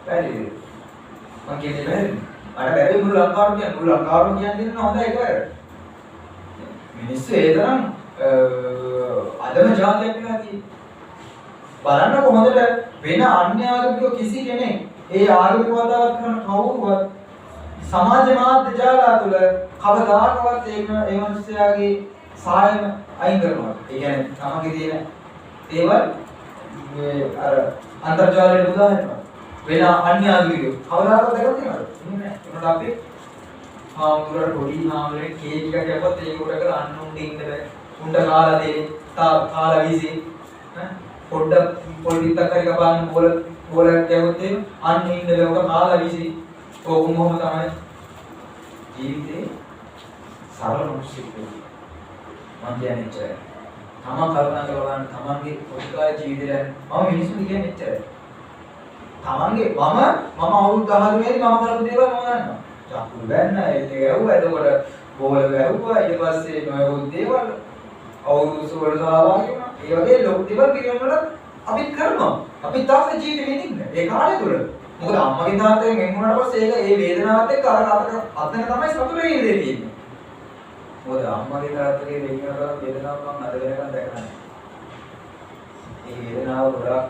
පැහැදිලිද? මම කියන්නේ පැහැදිලි. අර බැරි මුළු ලංකාවම කියන්නේ හොඳයි ඒක. මිනිස්සු ඒ තරම් අදම ජාතියක් වෙලා තියෙනවා. බලන්න කොහොමද වෙන අන්‍ය ආගමික කිසි කෙනෙක් ඒ ආගමික වතාවත් කරන කවුරුවත් සමාජ මාධ්‍ය ජාලා තුළ කවදාකවත් ඒ මිනිස්යාගේ සායම අයින් කරනවා. ඒ කියන්නේ තමන්ගේ තියෙන දේවල් මේ අර අන්තර්ජාලයට උදාහරණයක් වෙන අන්‍ය ආගමිකයෝ කවදාකවත් දැකලා තියෙනවද? නෑ. ඒකට අපි හාමුදුරුවෝ පොඩි හාමුදුරුවෝ කේක් එකක් කැපුවත් ඒක උඩ කරලා අන්න උන්ට ඉන්න බෑ. උන්ට කාලා දෙන්නේ කාලා වීසි පොඩ්ඩක් පොඩිත්තක් හරි කපාන්න බෝල ගැවුවොත් එහෙම අන්න ඉන්න ලෝක කාලා වීසි කොහොම තමයි ජීවිතේ සරල මිනිස්සුෙක් වෙන්නේ. මම කියන්නේ එච්චරයි. තමන් කරුණා කරලා තමන්ගේ පොඩිකාල ජීවිතේ මම මිනිස්සු කියන්නේ එච්චරයි. තමන්ගේ මම අවුරුදු 13 දී මම කරපු දේවල් මම දන්නවා. චක්කුරු බැන්න ඒක ගැව්වා එතකොට බෝල ගැව්වා ඊට පස්සේ නොයෙකුත් දේවල් අවුරුදු සුවල්ට සහභාගී වුණා. ඒ වගේ ලොකු දේවල් පිළිවෙල අපි කරනවා. අපි තාක්ෂ ජීවිතේ විඳින්න. ඒ කාලය තුල. මොකද අම්මගේ තාත්තගෙන් වෙන් වුණාට පස්සේ ඒක ඒ වේදනාවත් එක්ක අර අතන තමයි සතුට වෙන්නේ තියෙන්නේ. මොකද අම්මගේ තාත්තගේ වෙන් වෙනවා වේදනාව මම අද වෙනකන් දැකලා නැහැ. ඒ වේදනාව ගොඩක්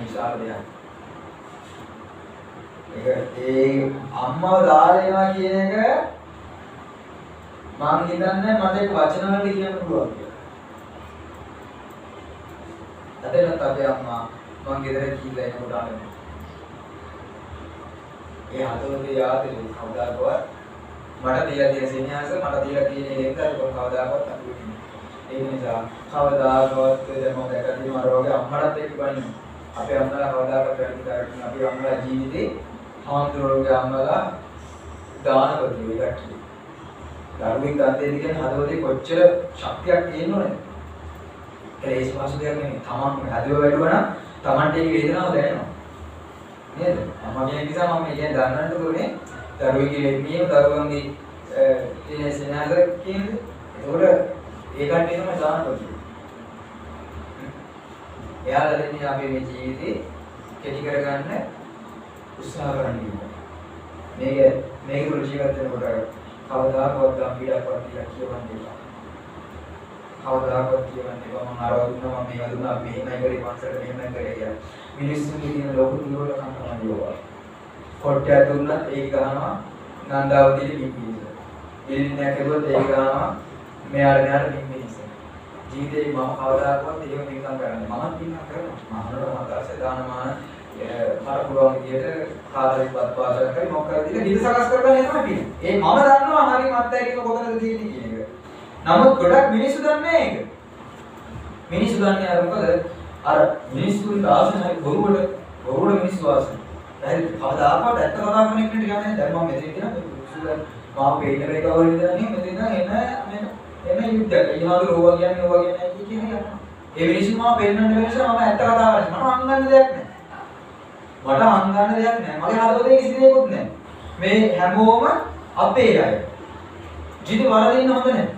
විශාල දෙයක්. ඒ අම්මව දාලා එනවා කියන එක මම හිතන්නේ මට ඒක වචන වලින් කියන්න පුළුවන් කියලා. අදටත් අපේ අම්මා මං ගෙදර ගිහිල්ලා එනකොට අහනවා. ඒ හදවතේ යාදේ කවදාකවත් මට තියලා තියෙන සෙනෙහස මට තියලා තියෙන එකද කවදාකවත් අඩු වෙන්නේ. ඒක නිසා කවදාකවත් දැන් මම දැකලා තියෙන රෝගේ අම්මටත් එක්ක බණිනවා. අපේ අම්මලා කවදාකවත් වැඩි කරන්නේ අපේ අම්මලා ජීවිතේ හාමුදුරුවෝගේ අම්මලා දානපති වෙලා කට්ටිය. ධර්මික ගන්තේදී කියන හදවතේ කොච්චර ශක්තියක් තියෙනවද? ඒස් පාසු දෙයක් නෙමෙයි. තමන් හදව වැඩුවා නම් තමන්ට ඒ වේදනාව දැනෙනවා. නේද? මම කියන නිසා මම කියන්නේ දන්නන්න ඕනේ දරුවෙක්ගේ නියම දරුවන්ගේ තියෙන සෙනහස කියන්නේ. ඒකෝට ඒකට එනම දානපති. එයාලා දෙන්නේ අපේ මේ ජීවිතේ කෙටි කරගන්න උත්සාහ කරන්නේ. මේක රුචිගත වෙනකොට කවදාකවත් අපිටවත් කියලා කියවන්නේ නැහැ. කවදාකවත් කියවන්නේ නැහැ. මම ආරවුනා මම මේවා දුන්නා මෙහෙමයි කරේ පන්සලට මෙහෙමයි කරේ කියලා. මිනිස්සුන්ගේ තියෙන ලෝක නිරෝධ කන්ටමන් යෝවා. කොට්ටය දුන්නත් ඒක ගහනවා නන්දාවතියේ පිපිලිස. එළින්නක් කරුවොත් ඒක ගහනවා මෙයාට පිපිලිස. ජීවිතේ මම කවදාකවත් ඒක පින්කම් කරන්නේ. මමත් පින්කම් කරනවා. මහනට මතකසේ දානමාන මට පුළුවන් විදියට කාර්යපත් පාදක කරි මොකක්ද කියලා හිත සකස් කරගන්න තමයි පින්නේ. ඒ මම දන්නවා හරිය මත්යරීම කොතනද තියෙන්නේ කියන එක. නමුත් ගොඩක් මිනිස්සු දන්නේ නැහැ ඒක. මිනිස්සු දන්නේ අර මොකද? අර මිනිස්සුන්ට ආසන හරි බොරුවට මිනිස්සු ආසන. දැන් කවදාකවත් ඇත්ත කතා කරන එකට යන්නේ දැන් මම මෙතන කියන මිනිස්සුලා මාව පේන්න බෑ කවුරු විතර නේ මෙතන එන යුද්ධයක්. ඊහාද රෝවා කියන්නේ ඕවා කියන්නේ කියන්නේ. ඒ මිනිස්සු මාව පේන්නන්න වෙනස මම ඇත්ත කතා කරන්නේ. මම අංගන්න දෙයක් නැහැ. මට අංගන්න දෙයක් නැහැ. මගේ හදවතේ කිසි දෙයක්වත් නැහැ. මේ හැමෝම අපේ අය. ජීවිත වරදින්න හොඳ නැහැ.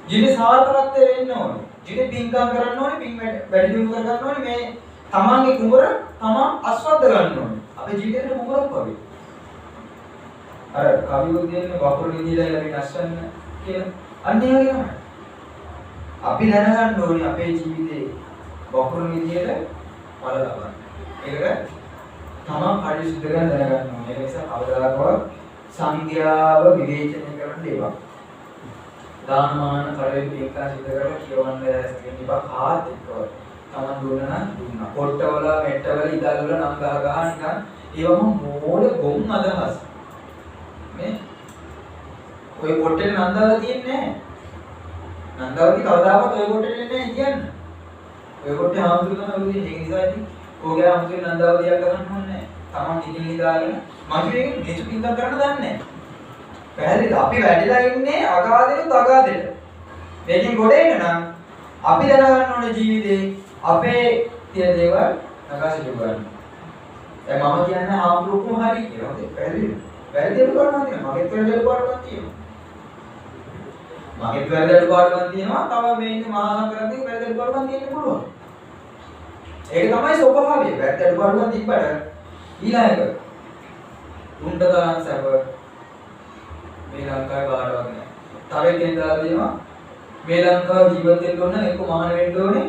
ජීවිත සාර්ථකත්වය වෙන්න ඕනේ. ජීවිත පින්කම් කරන්න ඕනේ, පින් වැඩි දියුණු කර ගන්න ඕනේ. මේ තමන්ගේ කුඹර තමන් අස්වද්ද ගන්න ඕනේ. අපේ ජීවිතේට කුඹරක් වගේ. අර කවියෝ කියන්නේ වපුරු නිදිලා අපි නැස්සන්න කියලා. අන්න ඒ වගේ තමයි. අපි දැනගන්න ඕනේ අපේ ජීවිතේ වපුරු නිදියට පළ ලබන්න. ඒකට තමන් පරිශුද්ධ කරගෙන දැනගන්න ඕනේ. ඒ නිසා අවදාකවත් සංඥාව විවේචනය කරන්න දෙපා. දානමාන කරේ පින්කම් සිද්ධ කරලා කියවන්න ඉතිපා කාත් එක්කවත්. තමන් දුන්න නම් දුන්නා. පොට්ටවල මෙට්ටවල ඉදල්වල නම් ගහ නිකන් ඒවම මෝඩ ගොම් අදහස්. මේ ඔය කොටේ නන්දාව තියෙන්නේ නැහැ. නන්දාවදී කවදාකවත් ඔය කොටේ එන්නේ නැහැ කියන්නේ. ඔය කොටේ හාමුදුරුවෝ තමයි ඔළුවේ ඒක නිසා ඉතින් ඔයගේ හාමුදුරුවෝ නන්දාවදියක් කරන්න ඕනේ නැහැ. Taman ඉතින් ඉඳාගෙන මගේ මේක පිටක් කරන්න දන්නේ නැහැ. පැහැදිලිද? අපි වැඩිලා ඉන්නේ අගාදෙනුත් අගාදෙට. මේකෙන් ගොඩ එන්න නම් අපි දැනගන්න ඕනේ ජීවිතේ අපේ තියෙන දේවල් නගාසිට ගන්න. දැන් මම කියන්නේ හාමුදුරුවෝ හරි කියලා. හොඳයි පැහැදිලිද? වැරදි අඩුපාඩුවක් තියෙනවා. මගෙත් වැරදි අඩුපාඩුවක් තියෙනවා. මගෙත් වැරදි අඩුපාඩුවක් තියෙනවා. තව මේ ඉන්න මහා සංඝරත්නයේ වැරදි අඩුපාඩුවක් තියෙන්න පුළුවන්. ඒක තමයි ස්වභාවය. වැරදි අඩුපාඩුවක් තිබ්බට ඊළඟ උණ්ඩතරන් සැප මේ ලංකාවේ කාටවත් නැහැ. තව එකෙන් දාලා දෙනවා මේ ලංකාව ජීවත් වෙන්න ඕන එක්ක මහාන වෙන්න ඕනේ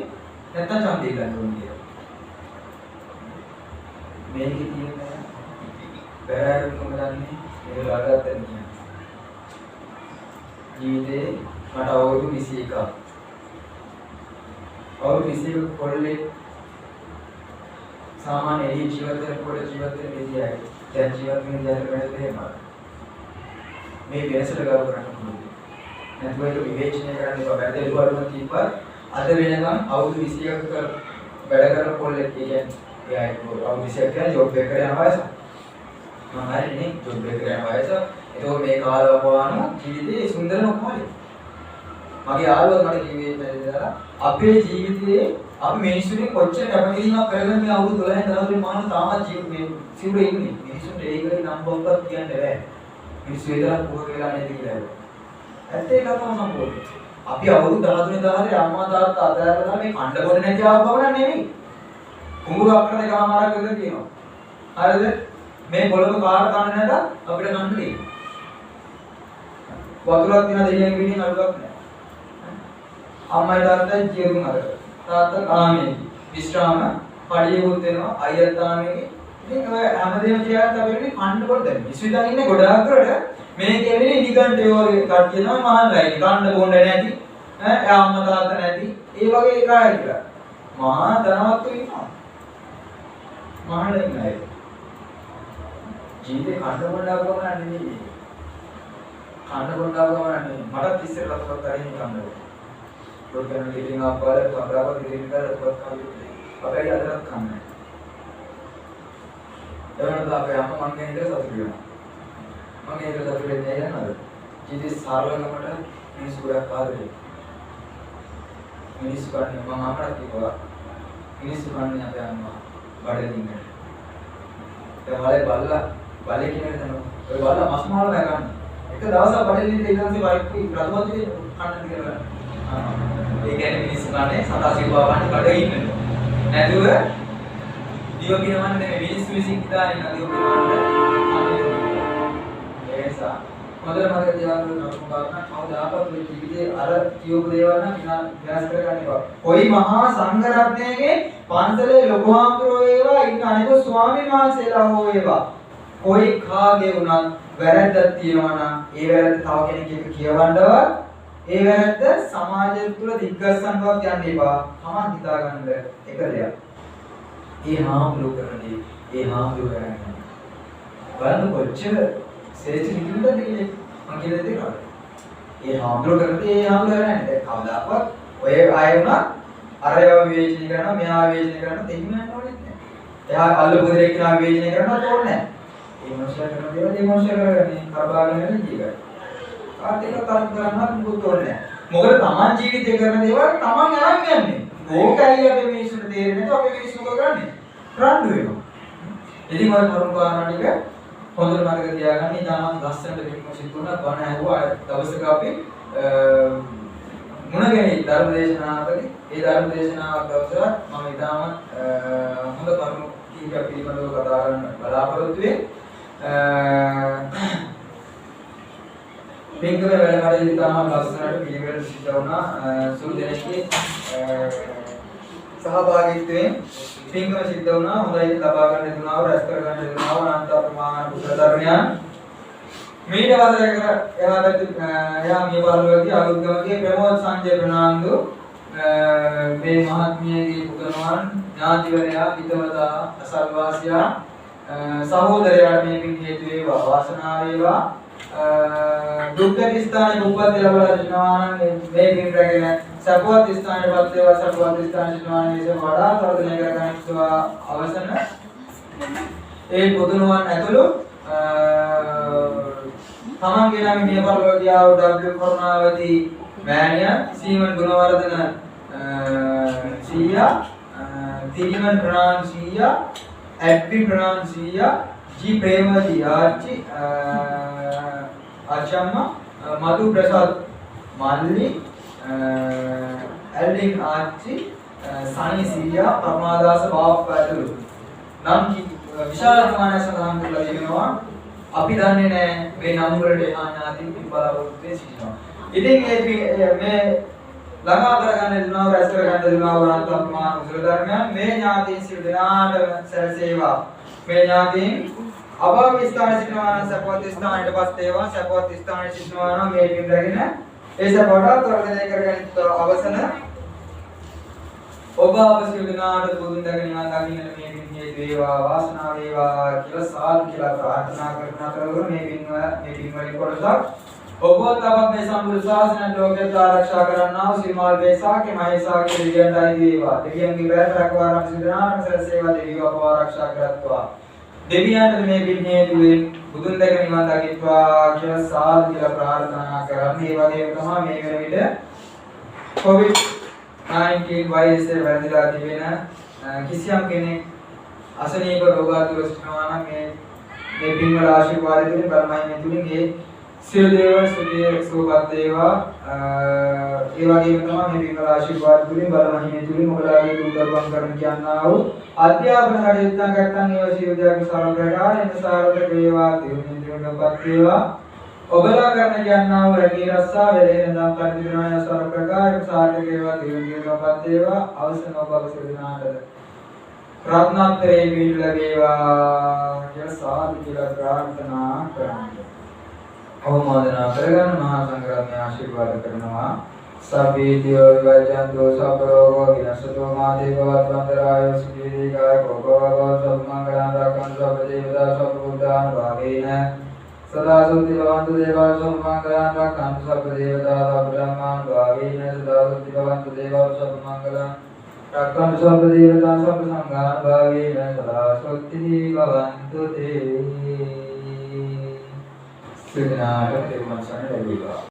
නැත්නම් ඡන්දය ගන්න ඕනේ කියලා. මේකේ තියෙන බැරෑරුම් කොහොමදන්නේ ඒ රාගයෙන් කියන්නේ. ජීවිතේ මට අවුරුදු 21ක්. අවුරුදු 21 කොල්ලේ සාමාන්‍ය ජීවිත වෙන විදියයි. දැන් ජීවත් වෙන විදියට වැඩේ මේ වෙනසට ගරු කරන්න පුළුවන්. නැත්නම් ඒක විවේචනය කරන්න එපා. වැරදි අඩුපාඩුවක් තිබ්බා අද වෙනකම් අවුරුදු 21ක වැඩ කරන කොල්ලෙක් කියන්නේ එයා අවුරුදු 21 කියන්නේ ජොබ් එක කරන වයස. මම හරිනේ ජොබ් එක කරන වයස. ඒක මේ කාලවකවාන ජීවිතේ සුන්දරම කාලේ. මගේ යාළුවා මට කිව්වේ නේද අපේ ජීවිතයේ අපි මිනිස්සුන්ගේ කොච්චර කැපකිරීමක් කරගෙන මේ අවුරුදු 12 13 මාන තාමත් ජීවිතේ සිවුරේ ඉන්නේ. මිනිස්සුන්ට ඒකේ නම් බොක්කක් කියන්න බෑ. මිනිස්සු විතරක් පුර වෙලා නේද කියලා. ඇත්තේ කතාව සම්පූර්ණ. අපි අවුරුදු 13 14 අම්මා තාත්තා අතහැරලා මේ කණ්ඩ බොන්නේ නැති ආවම නෙමෙයි. කුඹුරු අක්කර දෙකමාරක් විතර තියෙනවා. හරිද? මේ පොළොව කාට කන්න නැද අපිට කන්න දෙයි. වතුරක් දින දෙයියන් ගෙඩියෙන් අඩුවක් නැහැ. අම්මයි තාත්තයි ජීවුම් අර. තාත්තා කාමයේ විශ්‍රාම පඩියෙකුත් වෙනවා අයියා තාමයේ. ඉතින් ඔය හැමදේම තියාගත්ත අපිට කන්න පොඩ දැන් විශ්විතන් ඉන්නේ ගොඩාක් කරට මේ කියන්නේ නිගන්ටයෝ වගේ කට්ටිය තමයි මහල්ලයි. කන්න බොන්නේ නැති ඈ අම්මා තාත්තා නැති ඒ වගේ එකයි කියලා. මහා ධනවත්තු ඉන්නවා. මහලෙන් නැහැ. ජීවිතේ කන්න බොන්නවම නෙමෙයි. කන්න බොන්නවම නෙමෙයි. මටත් ඉස්සෙල්ලා තවත් අරින් කන්න ඕනේ. ප්‍රෝග්‍රෑම් එකකින් ආපහු කවදාවත් ඉතින් කරලා අපේ අදටත් කන්නේ. එවනට අපේ අම්මා මං කියන්නේ සතුටු වෙනවා. මම ඒක සතුටු වෙන්නේ නැහැ නේද? ජීවිතේ සාර්ථකවකට මිනිස්සු ගොඩක් ආදරේ. මිනිස්සු කන්නේ මම අහකට කිව්වා. මිනිස්සු කන්නේ අපේ අම්මා බඩගින්න. ඒ වලේ බලේ කියන එක තමයි. ඔය බල්ලා මස් මාළු නෑ ගන්න. එක දවසක් බඩගින්න ඉඳන්සේ වයිට් ප්‍රතිපත්තියේ කන්න කියලා. ඒ කියන්නේ මිනිස්සු කන්නේ සතා සිව්වා වань බඩගින්න. නැතුව දිව පිනවන්නේ නෙමෙයි මිනිස්සු විසින් ඉදාගෙන දිව පිනවන්නේ. ඒ නිසා හොඳට මතක තියාගන්න ඕන කවදාකවත් මේ ජීවිතේ අර කියපු දේවල් නම් විනාශ කරගන්න එපා. කොයි මහා සංඝ රත්නයේ පන්සලේ ලොකු හාමුදුරුවෝ වේවා ඉන්න අනික ස්වාමීන් වහන්සේලා හෝ වේවා. කොයි කාගේ වුණත් වැරද්දක් තියෙනවා නම් ඒ වැරද්ද තව කෙනෙක් එක්ක කියවන්නවත් ඒ වැරද්ද සමාජය තුළ දිග්ගස්සන්නවත් යන්න එපා. තමන් හිතාගන්න එක දෙයක්. ඒ හාමුදුරුවෝ කරන්නේ ඒ හාමුදුරුවෝ කරන්නේ. බලන්න කොච්චර සේචි නිකුත්ද කියන්නේ මම කියලා දෙනවා. ඒ හාමුදුරුවෝ කරන්නේ ඒ හාමුදුරුවෝ කරන්නේ. කවදාකවත් ඔය අය වුණා අරයව විවේචනය කරනවා මෙහා විවේචනය කරනවා දෙහිම යන්න ඕනේ නැහැ. එයා අල්ලපු දෙයක් කෙනා විවේචනය කරනවත් ඕනේ නැහැ. ඒ මොනසල කරන දේවල් ඒ මොනසල කරන්නේ කරබාගෙන යන ජීවිතය. ආර්ථික තරම් කරන්නත් මුකුත් ඕනේ නැහැ. මොකද තමන් ජීවිතේ කරන දේවල් තමන් අරන් යන්නේ. ඕකයි අපේ මිනිස්සුන්ට තේරෙන්නේ නැතුව අපේ මිනිස්සු කරන්නේ. රණ්ඩු වෙනවා. ඉතින් ඔය කරුණු කාරණා ටික හොඳට මතක තියාගන්න. ඉතාලම ලස්සනට විමුක්ති සිද්ධ වුණා. බණ ඇහුවා දවසක අපි මුණගැනී ධර්ම දේශනාවකදී ඒ ධර්ම දේශනාවක් දවසට මම ඉතාලම හොඳ කරුණු කීපයක් පිළිබඳව කතා කරන්න බලාපොරොත්තු වෙන්නේ. පින්කමේ වැඩ කටයුතු ඉතාලම ලස්සනට පිළිවෙල සිද්ධ වුණා. සුළු දෙනෙක්ගේ සහභාගීත්වයෙන් පින්කම සිද්ධ වුණා. හොඳයි ලබා ගන්න දුනාව රැස් කර ගන්න දුනාව අනන්ත ප්‍රමාණ කුසල ධර්මයන් මීට වසරයකට එහා මේ පරිලෝකයේ අලුත්ගමගේ ප්‍රමෝද් සංජය ප්‍රනාන්දු මේ මහත්මියගේ පුතණුවන් ඥාතිවරයා පිටවතා අසල්වාසියා සහෝදරයාට මේ පින් හේතු වේවා වාසනාව වේවා. දුක්ඛ ස්ථානයේ උපත් ලැබලා සිටිනවා නම් මේ පින් රැගෙන සපවත් ස්ථානයටපත් වේවා සපවත් ස්ථානයේ සිටිනවා නම් ඒක වඩා වර්ධනය කරගන්නවා අවසන ඒ පොදුනුවන් ඇතුළු තමන්ගේ නම් මිය පරලෝකියා W කරුණාවති මෑණියන් සීමන් ගුණවර්ධන සීයා තිරිමන් ප්‍රනාන් සීයා ඇඩ්වි ප්‍රනාන් සීයා जी प्रेमवती आची आचम्मा मधु प्रसाद मालनी एल्डिंग आची सानी सिया परमादास बाप पैदल नाम की विशाल प्रमाण सदाम लगिනවා අපි දන්නේ නැහැ මේ නම් වලට ආඥාතින් බලාපොරොත්තු වෙනවා. ඉතින් මේ ළඟා කරගන්න දෙනවා රැස් කරගන්න දෙනවා වරන්ත අපමාන උසල ධර්මයන් මේ ඥාතීන් සිල් දනාටම සැලසේවා. මේ ඥාතීන් අභාව ස්ථානයේ සිටිනවා නම් සපවත් ස්ථානයටපත් වේවා සපවත් ස්ථානයේ සිටිනවා නම් මේ පින් රැගෙන ඒ සපවට වර්ධනය කරගනිත් අවසන ඔබ අවශ්‍යනාට බුදුන් දගෙන නිවන් දකින්න මේ පින් හේතු වේවා වාසනාව වේවා කියලා සාදු කියලා ප්‍රාර්ථනා කරන අතරතුර මේ පින් වලින් කොටසක් ඔබ තවත් මේ සම්බුදු ශාසනය ලෝකයට ආරක්ෂා කරන්නා වූ සීමාල් වේසාගේ මහේසාගේ දෙවියන්ටයි වේවා දෙවියන්ගේ වැරැද්ද රැකවරම් සිදනාම සැලසේවා දෙවියෝ අපව ආරක්ෂා කරත්වා දෙවියන්ට මේ පින් හේතුවෙන් බුදුන් දැක නිවන් දකිත්වා කියලා සාදු කියලා ප්‍රාර්ථනා කරන්නේ. ඒ වගේම තමයි මේ වෙන විට COVID-19 වෛරස් එක වැළඳලා තිබෙන කිසියම් කෙනෙක් අසනීප රෝගාතුර සිටිනවා නම් මේ පින් වල ආශිර්වාද දෙන්න බලමයි මේ තුලින් ඒ සියලු දේවල් සුවපත් වේවා. ඒ වගේම තමයි මේ පින් වල ආශිර්වාද තුලින් බලමයි මේ තුලින් ඔබලාගේ දුර්ලභම් කරන කියනවා වූ අධ්‍යාපන කටයුත්තන් ගත්තන් ඒවා සියලු දේවල් සරල ප්‍රකාරයෙන් සාර්ථක වේවා දියුණුවෙන් දියුණුවටපත් වේවා. ඔබලා කරන කියනවා වූ රැකී රස්සා වෙලෙන දම් පරිදිනාය සරල ප්‍රකාරයෙන් සාර්ථක වේවා දියුණුවෙන් දියුණුවටපත් වේවා. අවසන ඔබ සිදුනාට රත්නත්‍රේ පිහිට ලැබේවා කියලා සාදු කියලා ප්‍රාර්ථනා කරනවා. අවමාදනා කරගන්න මහා සංඝරත්නය ආශිර්වාද කරනවා. සබ්බීතියෝ විවජ්ජන්තෝ සබ්බරෝගෝ විනස්සතෝ මාතේ භවත්වන්තරායෝ සුඛීකාය භෝගවෝ සම්මංගලං රක්ඛන්තු සබ්බ දේවතා සබ්බ බුද්ධාන භාවේන සදා සුද්ධි භවන්තු දේවා සම්මංගලං රක්ඛන්තු සබ්බ දේවතා සබ්බ ධම්මාන භාවේන සදා සුද්ධි භවන්තු දේවා සම්මංගලං රක්ඛන්තු සබ්බ දේවතා සබ්බ සංඝාන භාවේන සදා සුද්ධි භවන්තු තේ සිනාට තෙරුවන් සරණ ලැබේවා.